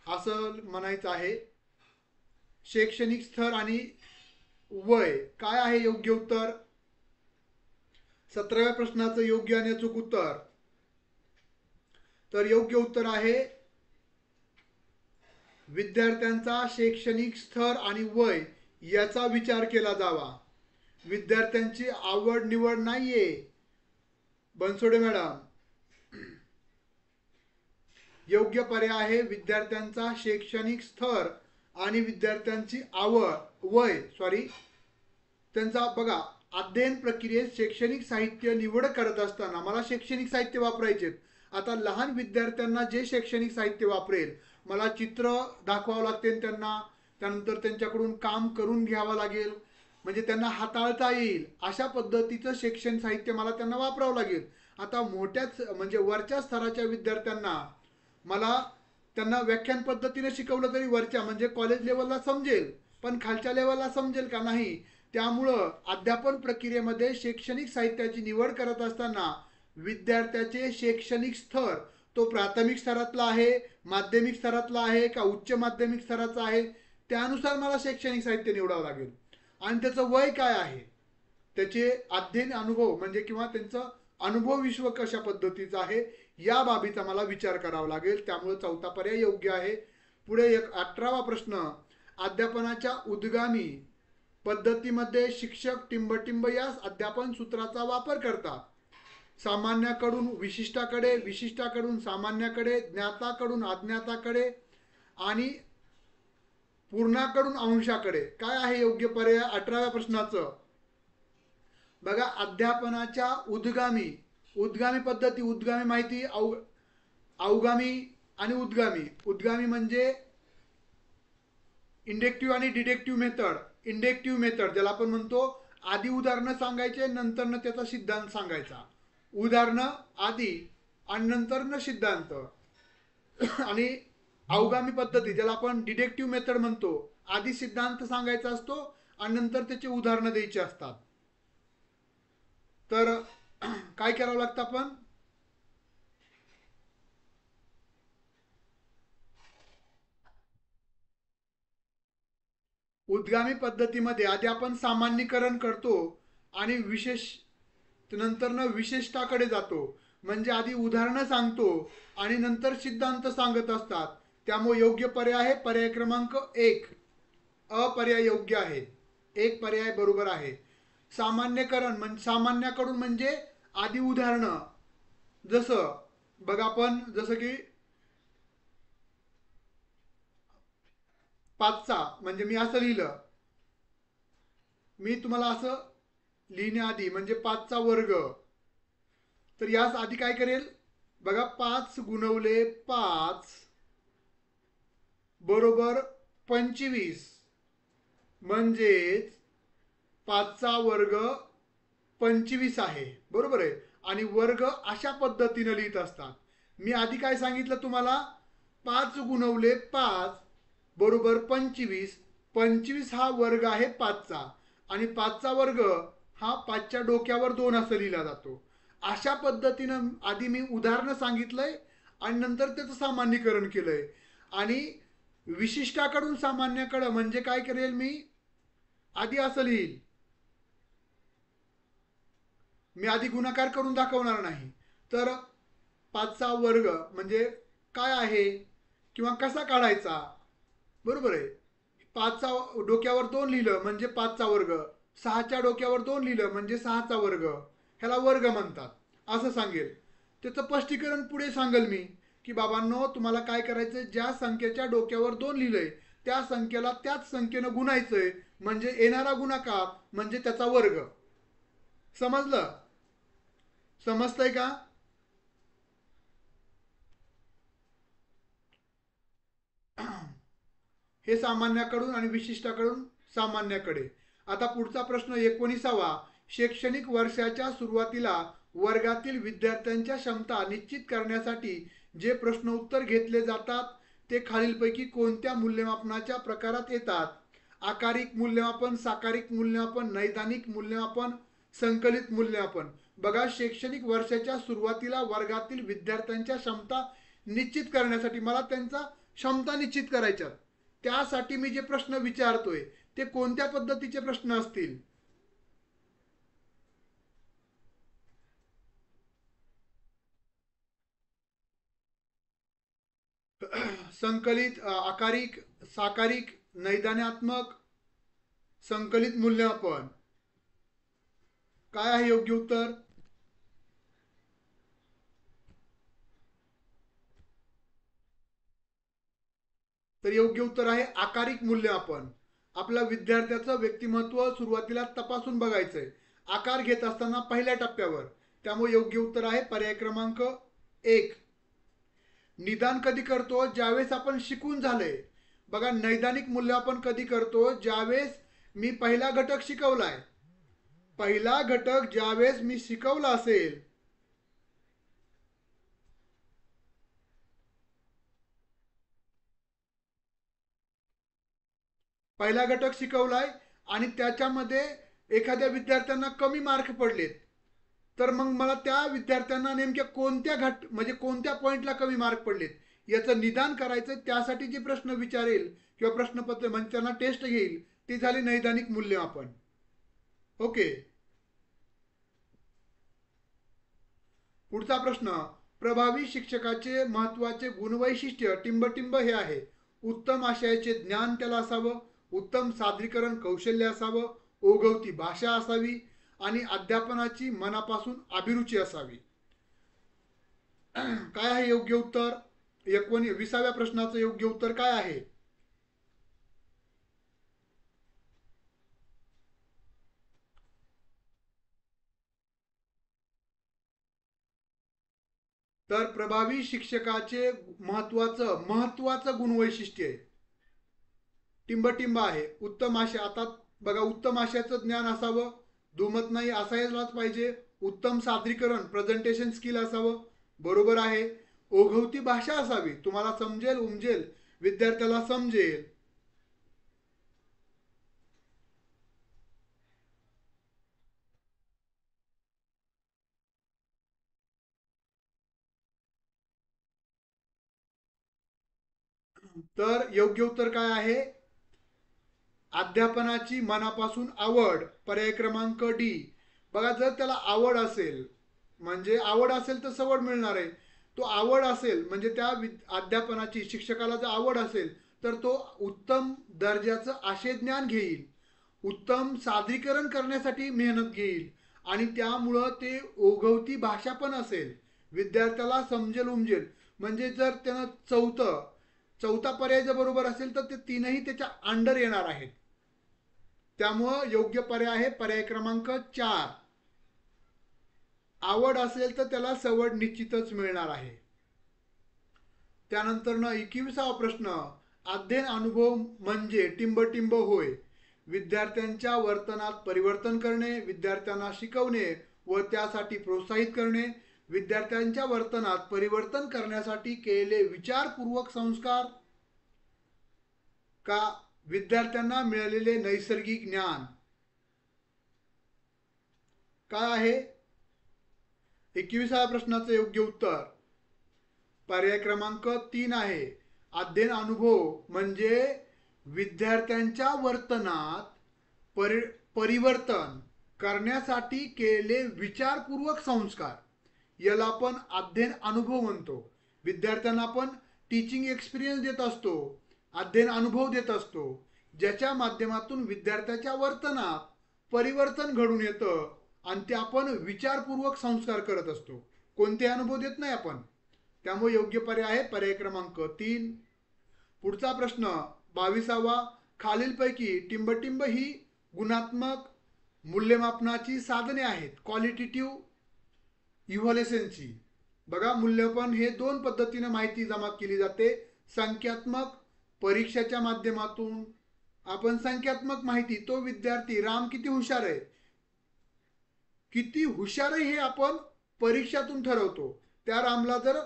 असं म्हणायचं आहे. शैक्षणिक स्तर आणि वय काय आहे योग्य उत्तर? 17व्या प्रश्नाचं योग्य आणि अचूक उत्तर, तर योग्य उत्तर आहे विद्यार्थ्यांचा शैक्षणिक स्तर आणि वय याचा विचार केला जावा. विद्यार्थ्यांची आवड निवड नाहीये बनसोडे मॅडम. योग्य पर्याय आहे विद्यार्थ्यांचा शैक्षणिक स्तर आणि विद्यार्थ्यांची त्यांचा. बघा, अध्ययन प्रक्रियेत शैक्षणिक साहित्य निवड करत असताना मला शैक्षणिक साहित्य वापरायचे. आता लहान विद्यार्थ्यांना जे शैक्षणिक साहित्य वापरेल, मला चित्र दाखवावं लागते त्यांना, त्यानंतर त्यांच्याकडून काम करून घ्यावं लागेल, म्हणजे त्यांना हाताळता येईल अशा पद्धतीचं शैक्षणिक साहित्य मला त्यांना वापरावं लागेल. आता मोठ्याच म्हणजे वरच्या स्तराच्या विद्यार्थ्यांना मला त्यांना व्याख्यान पद्धतीने शिकवलं तरी वरच्या म्हणजे कॉलेज लेवलला समजेल, पण खालच्या लेवलला समजेल का नाही. त्यामुळं अध्यापन प्रक्रियेमध्ये शैक्षणिक साहित्याची निवड करत असताना विद्यार्थ्याचे शैक्षणिक स्तर, तो प्राथमिक स्तरातला आहे, माध्यमिक स्तरातला आहे का उच्च माध्यमिक स्तराचा आहे, त्यानुसार मला शैक्षणिक साहित्य निवडावं लागेल. आणि त्याचं वय काय आहे, त्याचे अध्ययन अनुभव म्हणजे किंवा त्यांचं अनुभव विश्व कशा पद्धतीचं आहे या बाबीचा मला विचार करावा लागेल. त्यामुळे चौथा पर्याय योग्य आहे. पुढे 18वा प्रश्न, अध्यापनाच्या उद्गामी पद्धतीमध्ये शिक्षक टिंबटिंब या अध्यापन सूत्राचा वापर करतात. सामान्याकडून विशिष्टाकडे, विशिष्टाकडून सामान्याकडे, ज्ञाताकडून अज्ञाताकडे आणि पूर्णाकडून अंशाकडे. काय आहे योग्य पर्याय 18व्या प्रश्नाचं? बघा, अध्यापनाच्या उद्गामी पद्धती, उद्गामी माहिती, अवगामी आणि उद्गामी. उद्गामी म्हणजे इंडेक्टिव्ह आणि डिडेक्टिव्ह मेथड. इंडेक्टिव्ह मेथड ज्याला आपण म्हणतो, आधी उदाहरणं सांगायचे नंतरनं त्याचा सिद्धांत सांगायचा. उदाहरणं आधी आणि नंतरनं सिद्धांत. आणि अवगामी पद्धती ज्याला आपण डिडेक्टिव्ह मेथड म्हणतो, आधी सिद्धांत सांगायचा असतो आणि नंतर त्याची उदाहरणं द्यायची असतात. तर काय करावं लागतं आपण? उद्गामी पद्धतीमध्ये आधी आपण सामान्यीकरण करतो आणि नंतर विशेषताकडे जातो. म्हणजे आधी उदाहरणं सांगतो आणि नंतर सिद्धांत सांगत असतात. त्यामुळे योग्य पर्याय आहे पर्याय क्रमांक 1. पर्याय योग्य आहे. 1 पर्याय बरोबर आहे. सामान्यकरण म्हणजे सामान्याकडून म्हणजे आधी उदाहरणं, जसं बघा आपण जसं की पाचचा म्हणजे मी असं लिहिलं, मी तुम्हाला असं लिहिण्याआधी म्हणजे पाचचा वर्ग, तर यास आधी काय करेल, बघा 5 × 5 बरोबर 25, म्हणजेच पाचचा वर्ग 25 आहे, बरोबर आहे. आणि वर्ग अशा पद्धतीने लिहित असतात. मी आधी काय सांगितलं तुम्हाला, 5 × 5 बरोबर 25. 25 हा वर्ग आहे पाचचा, आणि पाचचा वर्ग हा पाचच्या डोक्यावर 2 असं लिहिला जातो. अशा पद्धतीनं आधी मी उदाहरणं सांगितलंय आणि नंतर त्याचं सामान्यीकरण केलंय. आणि विशिष्टाकडून सामान्याकडं म्हणजे काय करेल मी, आधी असं लिहिल, मी आधी गुणाकार करून दाखवणार नाही. तर पाचचा वर्ग म्हणजे काय आहे किंवा कसा काढायचा, बरोबर आहे. पाचचा डोक्यावर 2 लिहिलं म्हणजे पाचचा वर्ग, 6च्या डोक्यावर 2 लिहिलं म्हणजे 6चा वर्ग, ह्याला वर्ग म्हणतात असं सांगेल. त्याचं स्पष्टीकरण पुढे सांगेल मी, की बाबांनो तुम्हाला काय करायचं, ज्या संख्येच्या डोक्यावर 2 लिहिलंय त्या संख्येला त्याच संख्येनं गुणायचंय, म्हणजे येणारा गुणाकार म्हणजे त्याचा वर्ग. समजलं? समजतंय का? हे सामान्याकडून आणि विशिष्टाकडून सामान्याकडे. आता पुढचा प्रश्न 19वा. शैक्षणिक वर्षाच्या सुरुवातीला वर्गातील विद्यार्थ्यांच्या क्षमता निश्चित करण्यासाठी जे प्रश्नोत्तर घेतले जातात ते खालीलपैकी कोणत्या मूल्यमापनाच्या प्रकारात येतात? आकारिक मूल्यमापन, साकारिक मूल्यमापन, नैदानिक मूल्यमापन, संकलित मूल्यमापन. बघा, शैक्षणिक वर्षाच्या सुरुवातीला वर्गातील विद्यार्थ्यांच्या क्षमता निश्चित करण्यासाठी मला त्यांचा क्षमता निश्चित करायच्या, त्यासाठी मी जे प्रश्न विचारतोय ते कोणत्या पद्धतीचे प्रश्न असतील? संकलित, आकारिक, साकारिक, नैदानात्मक, संकलित मूल्यमापन. काय आहे योग्य उत्तर? तर योग्य उत्तर आहे आकारिक मूल्यमापन. आपल्या विद्यार्थ्याचं व्यक्तिमत्व सुरुवातीला तपासून बघायचंय, आकार घेत असताना पहिल्या टप्प्यावर. त्यामुळे योग्य उत्तर आहे पर्याय क्रमांक 1. निदान कधी करतो? ज्यावेळेस आपण शिकून झालंय. बघा, नैदानिक मूल्यमापन कधी करतो? ज्यावेळेस मी पहिला घटक शिकवलाय. पहिला घटक ज्यावेळेस मी शिकवला असेल, पहिला घटक शिकवलाय आणि त्याच्यामध्ये एखाद्या विद्यार्थ्यांना कमी मार्क पडलेत, तर मग मला त्या विद्यार्थ्यांना नेमक्या कोणत्या म्हणजे कोणत्या पॉईंटला कमी मार्क पडलेत याचं निदान करायचं. त्यासाठी जे प्रश्न विचारेल किंवा प्रश्नपत्र म्हणजे त्यांना टेस्ट घेईल, ती झाली नैदानिक मूल्यमापन. ओके. पुढचा प्रश्न, प्रभावी शिक्षकाचे महत्वाचे गुणवैशिष्ट्य टिंबटिंब हे आहे. उत्तम आशयाचे ज्ञान त्याला असावं, उत्तम सादरीकरण कौशल्य असावं, ओघवती भाषा असावी आणि अध्यापनाची मनापासून अभिरुची असावी. काय आहे योग्य उत्तर? 19व्या प्रश्नाचं योग्य उत्तर काय आहे? तर प्रभावी शिक्षकाचे महत्वाचं गुणवैशिष्ट्य आहे, टिंबटिंब आहे. उत्तम आशा, आता बघा, उत्तम आशयाचं ज्ञान असावं, दुमत नाही असायलाच पाहिजे. उत्तम सादरीकरण प्रेझेंटेशन स्किल असावं, बरोबर आहे. ओघवती भाषा असावी, तुम्हाला समजेल उमजेल, विद्यार्थ्याला समजेल. तर योग्य उत्तर काय आहे? अध्यापनाची मनापासून आवड, पर्याय क्रमांक डी. बघा, जर त्याला आवड असेल, म्हणजे आवड असेल तर सवड मिळणार आहे. तो आवड असेल म्हणजे त्या अध्यापनाची, शिक्षकाला जर आवड असेल तर तो उत्तम दर्जाचं आशय ज्ञान घेईल, उत्तम सादरीकरण करण्यासाठी मेहनत घेईल, आणि त्यामुळं ते ओघवती भाषा पण असेल, विद्यार्थ्याला समजेल उमजेल, म्हणजे जर त्यानं चौथा पर्याय जर बरोबर असेल तर ते तीनही त्याच्या अंडर येणार आहेत. त्यामुळं योग्य पर्याय आहे पर्याय क्रमांक 4. आवड असेल तर त्याला सवड निश्चितच मिळणार आहे. त्यानंतर 21वा प्रश्न, अध्ययन अनुभव म्हणजे टिंबटिंब होय. विद्यार्थ्यांच्या वर्तनात परिवर्तन करणे, विद्यार्थ्यांना शिकवणे व त्यासाठी प्रोत्साहित करणे, विद्यार्थ्यांच्या वर्तनात परिवर्तन करण्यासाठी केलेले विचारपूर्वक संस्कार, का विद्यार्थ्यांना मिळालेले नैसर्गिक ज्ञान. काय आहे 21व्या प्रश्नाचं योग्य उत्तर? पर्याय क्रमांक 3 आहे. अध्ययन अनुभव म्हणजे विद्यार्थ्यांच्या वर्तनात परिवर्तन करण्यासाठी केलेले विचारपूर्वक संस्कार, याला आपण अध्ययन अनुभव म्हणतो. विद्यार्थ्यांना आपण टीचिंग एक्सपिरियन्स देत असतो, अध्ययन अनुभव देत असतो, ज्याच्या माध्यमातून विद्यार्थ्याच्या वर्तनात परिवर्तन घडून येतं आणि ते आपण विचारपूर्वक संस्कार करत असतो. कोणते अनुभव देत नाही आपण. त्यामुळे योग्य पर्याय आहे पर्याय क्रमांक 3. पुढचा प्रश्न 22वा, खालीलपैकी टिंबटिंब ही गुणात्मक मूल्यमापनाची साधने आहेत. क्वालिटेटिव्ह इव्हॅल्युएशनची. बघा, मूल्यमापन हे 2 पद्धतीने माहिती जमा केली जाते. संख्यात्मक परीक्षेच्या माध्यमातून आपण संख्यात्मक माहिती, तो विद्यार्थी राम किती हुशार आहे, हे आपण परीक्षातून ठरवतो. त्या रामला जर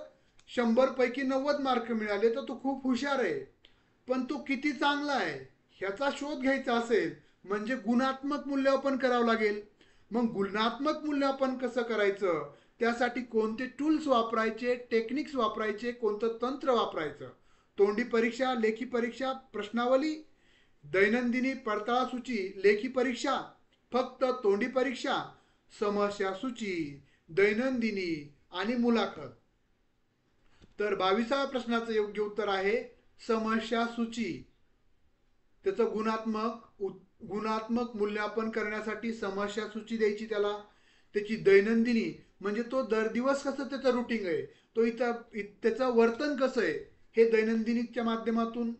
100 पैकी 90 मार्क मिळाले तर तो खूप हुशार आहे. पण तो किती चांगला आहे ह्याचा शोध घ्यायचा असेल म्हणजे गुणात्मक मूल्यमापन करावं लागेल. मग गुणात्मक मूल्यमापन कसं करायचं, त्यासाठी कोणते टूल्स वापरायचे, टेक्निक्स वापरायचे, कोणतं तंत्र वापरायचं. तोंडी परीक्षा, लेखी परीक्षा, प्रश्नावली, दैनंदिनी पडताळसूची, लेखी परीक्षा, फक्त तोंडी परीक्षा, समस्या सूची, दैनंदिनी आणि मुलाखत. तर 22व्या प्रश्नाचं योग्य उत्तर आहे समस्या सूची. त्याचं गुणात्मक मूल्यमापन करण्यासाठी समस्या सूची द्यायची त्याला. त्याची दैनंदिनी म्हणजे तो दर दिवस कसं त्याचं रुटीन आहे, तो त्याचं वर्तन कसं आहे हे दैनंदिनीच्या माध्यमातून,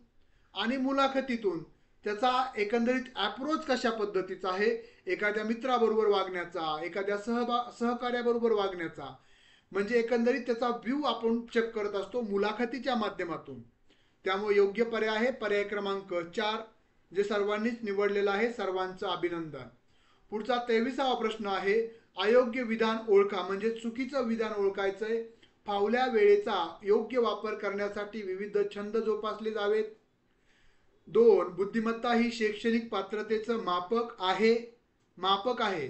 आणि मुलाखतीतून त्याचा एकंदरीत अप्रोच कशा पद्धतीचा आहे, एखाद्या मित्राबरोबर वागण्याचा, एखाद्या सहकार्याबरोबर वागण्याचा, म्हणजे एकंदरीत त्याचा व्ह्यू आपण चेक करत असतो मुलाखतीच्या माध्यमातून. त्यामुळे योग्य पर्याय आहे पर्याय क्रमांक 4, जे सर्वांनीच निवडलेला आहे. सर्वांचं अभिनंदन. पुढचा 23वा प्रश्न आहे, अयोग्य विधान ओळखा, म्हणजे चुकीचं विधान ओळखायचंय. फावल्या वेळेचा योग्य वापर करण्यासाठी विविध छंद जोपासले जावेत. 2, बुद्धिमत्ता ही शैक्षणिक पात्रतेचं मापक आहे.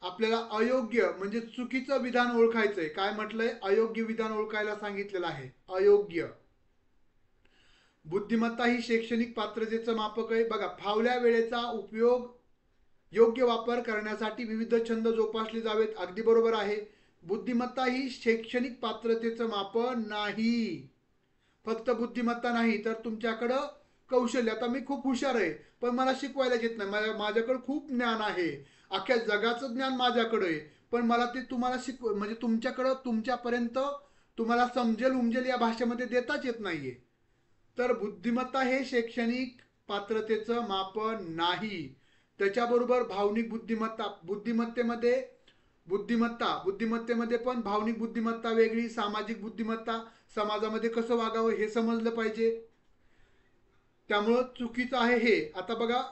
आपल्याला अयोग्य म्हणजे चुकीचं विधान ओळखायचंय. काय म्हटलंय, अयोग्य विधान ओळखायला सांगितलेलं आहे. अयोग्य. बुद्धिमत्ता ही शैक्षणिक पात्रतेचं मापक आहे. बघा, फावल्या वेळेचा उपयोग योग्य वापर करण्यासाठी विविध छंद जोपासले जावेत, अगदी बरोबर आहे. बुद्धिमत्ता ही शैक्षणिक पात्रतेचं मापन नाही. फक्त बुद्धिमत्ता नाही तर तुमच्याकडं कौशल्य, आता मी खूप हुशार आहे पण मला शिकवायला येत नाही, माझ्याकडे खूप ज्ञान आहे, अख्ख्या जगाचं ज्ञान माझ्याकडे आहे, पण मला ते तुम्हाला म्हणजे तुमच्याकडं तुमच्यापर्यंत तुम्हाला समजेल उमजेल या भाषेमध्ये देताच येत नाहीये. तर बुद्धिमत्ता हे शैक्षणिक पात्रतेचं मापन नाही. त्याच्याबरोबर भावनिक बुद्धिमत्ता, बुद्धिमत्तेमध्ये पण भावनिक बुद्धिमत्ता वेगळी, सामाजिक बुद्धिमत्ता, समाजामध्ये कसं वागावं हे समजलं पाहिजे. त्यामुळं चुकीचं आहे हे. आता बघा,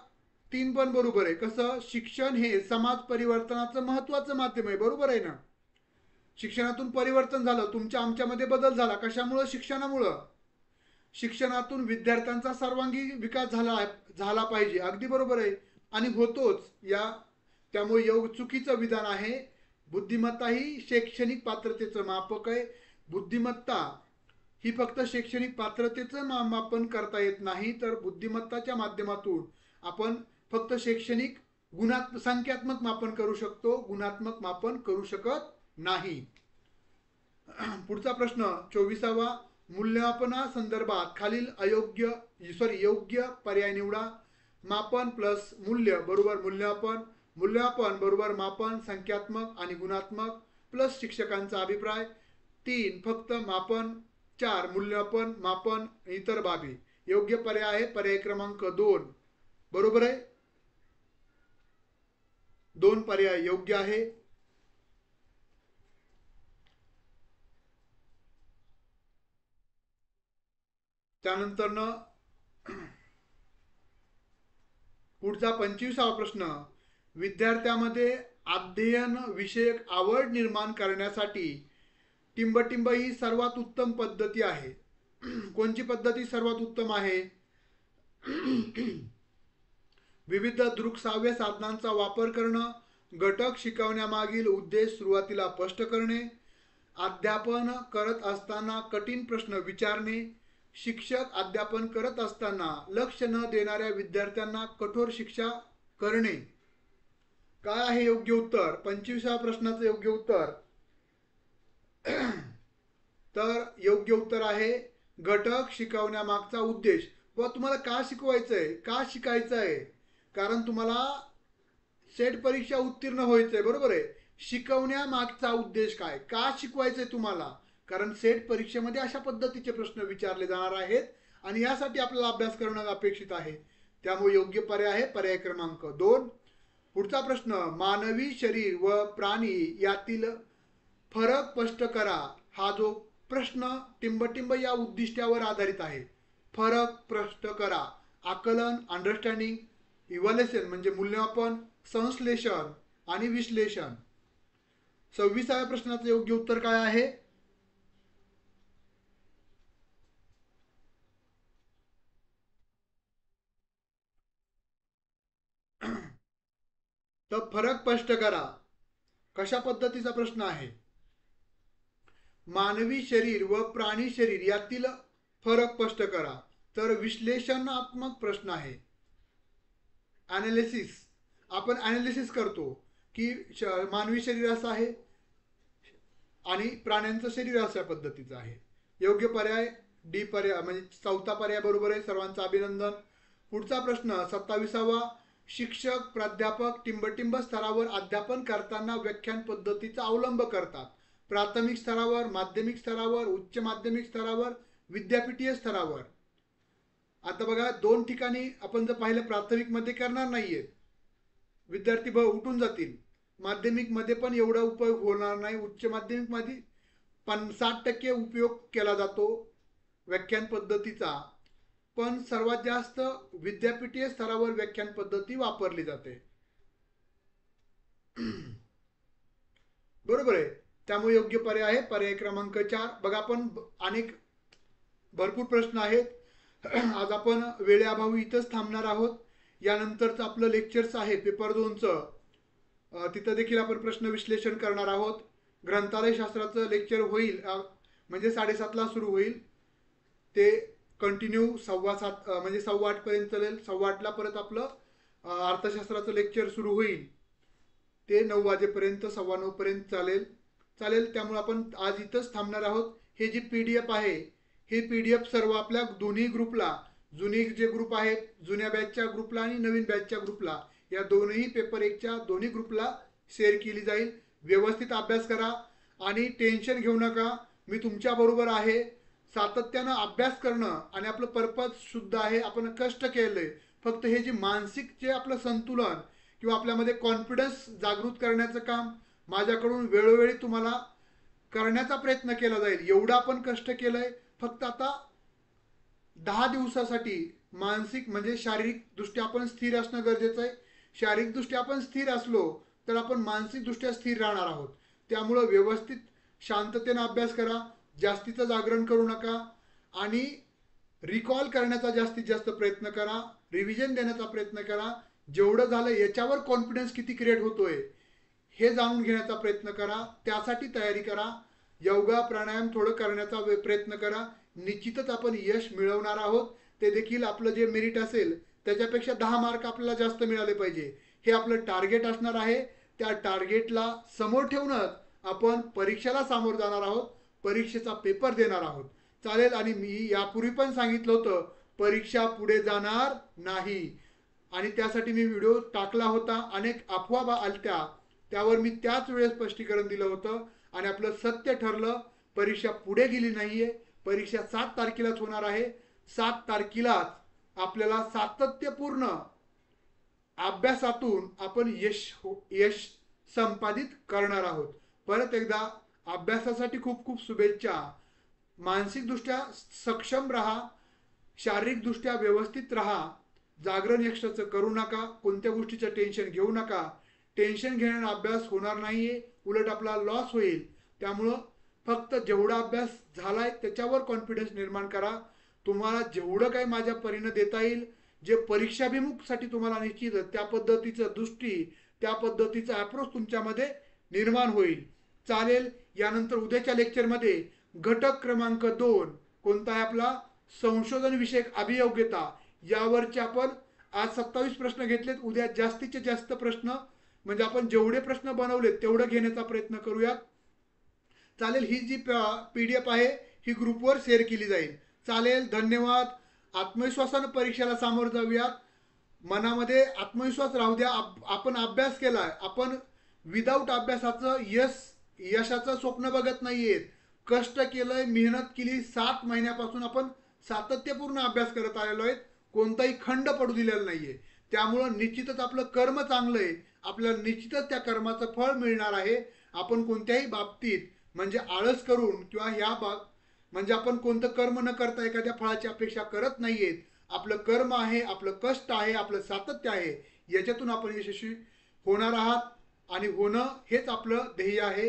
3 पण बरोबर आहे. कसं, शिक्षण हे समाज परिवर्तनाचं महत्वाचं माध्यम आहे, बरोबर आहे ना. शिक्षणातून परिवर्तन झालं, तुमच्या आमच्यामध्ये बदल झाला, कशामुळं, शिक्षणामुळं. शिक्षणातून विद्यार्थ्यांचा सर्वांगीण विकास झाला पाहिजे, अगदी बरोबर आहे, आणि होतोच. त्यामुळे चुकीचं विधान आहे. बुद्धिमत्ता ही शैक्षणिक पात्रतेचं मापक आहे. बुद्धिमत्ता ही फक्त शैक्षणिक पात्रतेचं मापन करता येत नाही, तर बुद्धिमत्ताच्या माध्यमातून आपण फक्त शैक्षणिक संख्यात्मक मापन करू शकतो, गुणात्मक मापन करू शकत नाही. पुढचा प्रश्न 24वा, मूल्यमापना संदर्भात खालील योग्य पर्याय निवडा. मापन प्लस मूल्य बरोबर मूल्यमापन, मूल्यमापन बरोबर मापन, संख्यात्मक आणि गुणात्मक प्लस शिक्षकांचा अभिप्राय, 3 फक्त मापन, 4 मूल्यमापन मापन इतर बाबी. योग्य पर्याय आहे पर्याय क्रमांक 2. बरोबर आहे. 2 पर्याय योग्य आहे. त्यानंतर पुढचा 25वा प्रश्न. विद्यार्थ्यामध्ये अध्ययन विषयक आवड निर्माण करण्यासाठी टिंबटिंब ही सर्वात उत्तम पद्धती आहे. कोणती पद्धती सर्वात उत्तम आहे? विविध दृकश्राव्य साधनांचा वापर करणं, घटक शिकवण्यामागील उद्देश सुरुवातीला स्पष्ट करणे, अध्यापन करत असताना कठीण प्रश्न विचारणे, शिक्षक अध्यापन करत असताना लक्ष न देणाऱ्या विद्यार्थ्यांना कठोर शिक्षा करणे. काय आहे योग्य उत्तर? 25व्या प्रश्नाचं योग्य उत्तर. तर योग्य उत्तर आहे घटक शिकवण्यामागचा उद्देश. व तुम्हाला का शिकवायचंय, का शिकायचं आहे? कारण तुम्हाला सेट परीक्षा उत्तीर्ण व्हायचंय. बरोबर आहे. शिकवण्यामागचा उद्देश काय, का शिकवायचंय तुम्हाला? कारण सेट परीक्षेमध्ये अशा पद्धतीचे प्रश्न विचारले जाणार आहेत आणि यासाठी आपल्याला अभ्यास करणं अपेक्षित आहे. त्यामुळे योग्य पर्याय आहे पर्याय क्रमांक 2. पुढचा प्रश्न. मानवी शरीर व प्राणी यातील फरक स्पष्ट करा. हा जो प्रश्न टिंबटिंब या उद्दिष्टावर आधारित आहे. फरक स्पष्ट करा. आकलन, अंडरस्टँडिंग, इव्हॅल्युएशन म्हणजे मूल्यमापन, संश्लेषण आणि विश्लेषण. 26व्या प्रश्नाचं योग्य उत्तर काय आहे? तर फरक स्पष्ट करा. कशा पद्धतीचा प्रश्न आहे? मानवी शरीर व प्राणी शरीर यातील फरक स्पष्ट करा. तर विश्लेषणात्मक प्रश्न आहे. ॲनालिसिस. आपण ॲनालिसिस करतो की मानवी शरीर असं आहे आणि प्राण्यांचं शरीर अशा पद्धतीचं आहे. योग्य पर्याय डी पर्याय म्हणजे 4था पर्याय बरोबर आहे. सर्वांचं अभिनंदन. पुढचा प्रश्न 27वा. शिक्षक प्राध्यापक टिंबटिंब स्तरावर अध्यापन करताना व्याख्यान पद्धतीचा अवलंब करतात. प्राथमिक स्तरावर, माध्यमिक स्तरावर, उच्च माध्यमिक स्तरावर, विद्यापीठीय स्तरावर. आता बघा 2 ठिकाणी आपण जर पाहिलं प्राथमिक मध्ये करणार नाहीये, विद्यार्थी उठून जातील. माध्यमिक मध्ये पण एवढा उपयोग होणार नाही. उच्च माध्यमिक मध्ये 60% उपयोग केला जातो व्याख्यान पद्धतीचा, पण सर्वात जास्त विद्यापीठीय स्तरावर व्याख्यान पद्धती वापरली जाते. बरोबर आहे. त्यामुळे योग्य पर्याय आहे पर्याय क्रमांक 4. बघा पण अनेक भरपूर प्रश्न आहेत. आज आपण वेळेअभावी इथंच थांबणार आहोत. यानंतरचं आपलं लेक्चर्स आहे पेपर 2चं. तिथं देखील आपण प्रश्न विश्लेषण करणार आहोत. ग्रंथालय शास्त्राचं लेक्चर होईल म्हणजे 7:30ला सुरू होईल. ते कंटिन्यू 7:15 म्हणजे 7:15 पर्यंत चालेल. 8:15ला परत आपलं अर्थशास्त्राचं लेक्चर सुरू होईल. ते 9 वाजेपर्यंत 9:15 पर्यंत चालेल. त्यामुळे आपण आज इथंच थांबणार आहोत. हे जी PDF आहे, हे PDF सर्व आपल्या दोन्ही ग्रुपला, जुने जे ग्रुप आहेत जुन्या बॅचच्या ग्रुपला आणि नवीन बॅचच्या ग्रुपला, या दोन्ही पेपर 1च्या दोन्ही ग्रुपला शेअर केली जाईल. व्यवस्थित अभ्यास करा आणि टेन्शन घेऊ नका. मी तुमच्या बरोबर आहे. सातत्यानं अभ्यास करणं आणि आपलं पर्पज शुद्ध आहे. आपण कष्ट केलंय. फक्त हे जे मानसिक जे आपलं संतुलन किंवा आपल्यामध्ये कॉन्फिडन्स जागृत करण्याचं काम माझ्याकडून वेळोवेळी तुम्हाला करण्याचा प्रयत्न केला जाईल. एवढं आपण कष्ट केलंय. फक्त आता 10 दिवसासाठी मानसिक म्हणजे शारीरिक दृष्ट्या आपण स्थिर असणं गरजेचं आहे. शारीरिक दृष्ट्या आपण स्थिर असलो तर आपण मानसिक दृष्ट्या स्थिर राहणार आहोत. त्यामुळं व्यवस्थित शांततेनं अभ्यास करा. जास्तीचं जागरण करू नका आणि रिकॉल करण्याचा जास्तीत जास्त प्रयत्न करा. रिव्हिजन देण्याचा प्रयत्न करा. जेवढं झालं याच्यावर कॉन्फिडन्स किती क्रिएट होतोय हे जाणून घेण्याचा प्रयत्न करा. त्यासाठी तयारी करा. योगा प्राणायाम थोडं करण्याचा प्रयत्न करा. निश्चितच आपण यश मिळवणार आहोत. ते देखील आपलं जे मेरिट असेल त्याच्यापेक्षा 10 मार्क आपल्याला जास्त मिळाले पाहिजे, हे आपलं टार्गेट असणार आहे. त्या टार्गेटला समोर ठेवूनच आपण परीक्षेला सामोरं जाणार आहोत. परीक्षेचा पेपर देणार आहोत. चालेल. आणि मी यापूर्वी पण सांगितलं होतं परीक्षा पुढे जाणार नाही आणि त्यासाठी मी व्हिडिओ टाकला होता. अनेक अफवा आलत्या, त्यावर मी त्याच वेळेस स्पष्टीकरण दिलं होतं आणि आपलं सत्य ठरलं. परीक्षा पुढे गेली नाहीये. परीक्षा 7 तारखेलाच होणार आहे. 7 तारखेलाच आपल्याला सातत्यपूर्ण अभ्यासातून आपण यश संपादित करणार आहोत. परत एकदा अभ्यासासाठी खूप खूप शुभेच्छा. मानसिकदृष्ट्या सक्षम राहा, शारीरिकदृष्ट्या व्यवस्थित राहा. जागरण एक्स्ट्राचं करू नका, कोणत्या गोष्टीचं टेन्शन घेऊ नका. टेन्शन घेण्याने अभ्यास होणार नाहीये, उलट आपला लॉस होईल. त्यामुळं फक्त जेवढा अभ्यास झालाय त्याच्यावर कॉन्फिडन्स निर्माण करा. तुम्हाला जेवढं काही माझ्या परीनं देता येईल, जे परीक्षाभिमुखसाठी तुम्हाला निश्चित त्या पद्धतीचं दृष्टी, त्या पद्धतीचा अप्रोच तुमच्यामध्ये निर्माण होईल. चालेल. यानंतर उद्याच्या लेक्चरमध्ये घटक क्रमांक 2 कोणता आहे आपला, संशोधन विषयक अभियोग्यता, यावरचे आपण आज 27 प्रश्न घेतलेत. उद्या जास्तीत जास्त प्रश्न म्हणजे आपण जेवढे प्रश्न बनवलेत तेवढं घेण्याचा प्रयत्न करूयात. चालेल. ही जी PDF आहे ही ग्रुपवर शेअर केली जाईल. चालेल. धन्यवाद. आत्मविश्वासानं परीक्षेला सामोरं जाऊयात. मनामध्ये आत्मविश्वास राहू द्या. आपण अभ्यास केलाय. आपण विदाऊट अभ्यासाचं यशाचं स्वप्न बघत नाहीयेत. कष्ट केलंय, मेहनत केली. 7 महिन्यापासून आपण सातत्यपूर्ण अभ्यास करत आलेलो आहेत. कोणताही खंड पडू दिलेला नाहीये. त्यामुळं निश्चितच आपलं कर्म चांगलं आहे. आपल्याला निश्चितच त्या कर्माचं फळ मिळणार आहे. आपण कोणत्याही बाबतीत म्हणजे आळस करून किंवा म्हणजे आपण कोणतं कर्म न करता एखाद्या फळाची अपेक्षा करत नाहीयेत. आपलं कर्म आहे, आपलं कष्ट आहे, आपलं सातत्य आहे. याच्यातून आपण यशस्वी होणार आहात आणि होणं हेच आपलं ध्येय आहे.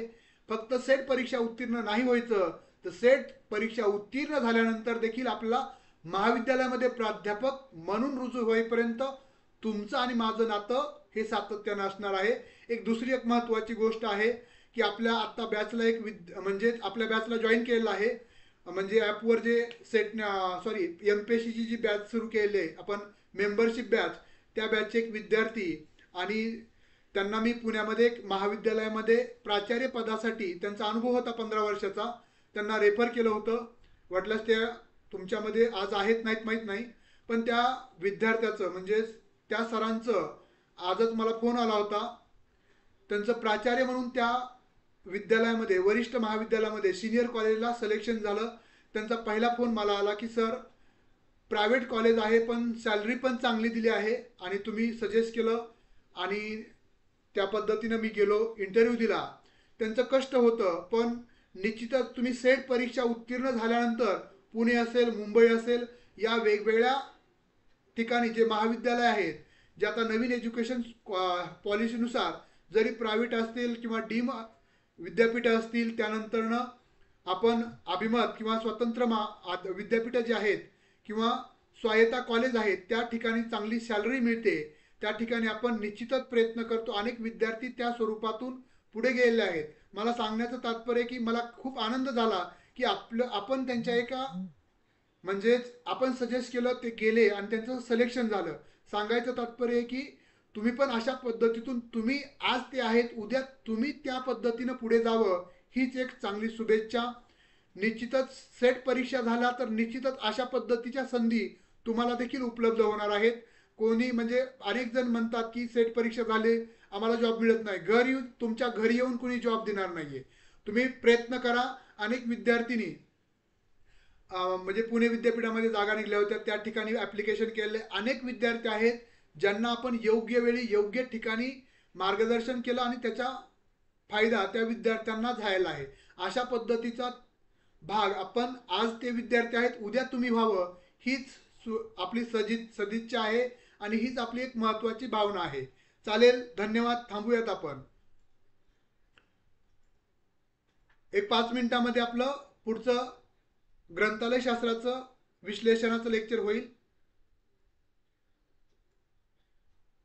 फक्त सेट परीक्षा उत्तीर्ण नाही व्हायचं, तर सेट परीक्षा उत्तीर्ण झाल्यानंतर देखील आपल्याला महाविद्यालयामध्ये प्राध्यापक म्हणून रुजू होईपर्यंत तुमचं आणि माझं नातं हे सातत्यानं असणार आहे. दुसरी एक महत्त्वाची गोष्ट आहे की आपल्या आत्ता बॅचला म्हणजे आपल्या बॅचला जॉईन केलेलं आहे. म्हणजे ॲपवर जे MPSCची जी बॅच सुरू केलेली आहे आपण मेंबरशिप बॅच, त्या बॅचचे एक विद्यार्थी आणि त्यांना मी पुण्यामध्ये एक महाविद्यालयामध्ये प्राचार्य पदासाठी त्यांचा अनुभव होता 15 वर्षाचा, त्यांना रेफर केलं होतं. वाटल्यास ते तुमच्यामध्ये आज आहेत नाहीत माहीत नाही, पण त्या विद्यार्थ्याचं म्हणजे त्या सरांचं आजच मला फोन आला होता. त्यांचं प्राचार्य म्हणून त्या विद्यालयामध्ये, वरिष्ठ महाविद्यालयामध्ये सिनियर कॉलेजला सिलेक्शन झालं. त्यांचा पहिला फोन मला आला की सर, प्रायव्हेट कॉलेज आहे पण सॅलरी पण चांगली दिली आहे आणि तुम्ही सजेस्ट केलं आणि त्या पद्धतीनं मी गेलो, इंटरव्ह्यू दिला. त्यांचं कष्ट होतं, पण निश्चितच तुम्ही सेट परीक्षा उत्तीर्ण झाल्यानंतर पुणे असेल, मुंबई असेल, या वेगवेगळ्या ठिकाणी जे महाविद्यालय आहेत, जे आता नवीन एज्युकेशन पॉलिसीनुसार जरी प्रायव्हेट असतील किंवा डीम विद्यापीठं असतील, त्यानंतरनं आपण अभिमत किंवा स्वतंत्र विद्यापीठं जे आहेत किंवा स्वायत्ता कॉलेज आहेत, त्या ठिकाणी चांगली सॅलरी मिळते. त्या ठिकाणी आपण निश्चितच प्रयत्न करतो. अनेक विद्यार्थी त्या स्वरूपातून पुढे गेलेले आहेत. मला सांगण्याचं तात्पर्य की मला खूप आनंद झाला की आपण त्यांच्या एका म्हणजेच आपण सजेस्ट केलं, ते गेले आणि त्यांचं सिलेक्शन झालं. सांगायचं तात्पर्य की तुम्ही पण अशा पद्धतीतून तुम्ही आज ते आहेत, उद्या तुम्ही त्या पद्धतीनं पुढे जावं, हीच एक चांगली शुभेच्छा. निश्चितच सेट परीक्षा झाल्या तर निश्चितच अशा पद्धतीच्या संधी तुम्हाला देखील उपलब्ध होणार आहेत. कोणी म्हणजे अनेक जण म्हणतात की सेट परीक्षा झाली आम्हाला जॉब मिळत नाही. तुमच्या घरी येऊन कोणी जॉब देणार नाहीये. तुम्ही प्रयत्न करा. अनेक विद्यार्थिनी म्हणजे पुणे विद्यापीठामध्ये जागा निघल्या होत्या, त्या ठिकाणी ॲप्लिकेशन केलेले अनेक विद्यार्थी आहेत ज्यांना आपण योग्य वेळी योग्य ठिकाणी मार्गदर्शन केलं आणि त्याचा फायदा त्या विद्यार्थ्यांना झालेला आहे. अशा पद्धतीचा भाग आपण आज ते विद्यार्थी आहेत, उद्या तुम्ही व्हावं, हीच आपली सदिच्छा आहे आणि हीच आपली एक महत्त्वाची भावना आहे. चालेल. धन्यवाद. थांबूयात आपण. 5 मिनिटामध्ये आपलं पुढचं ग्रंथालय शास्त्राचं विश्लेषणाचं लेक्चर होईल.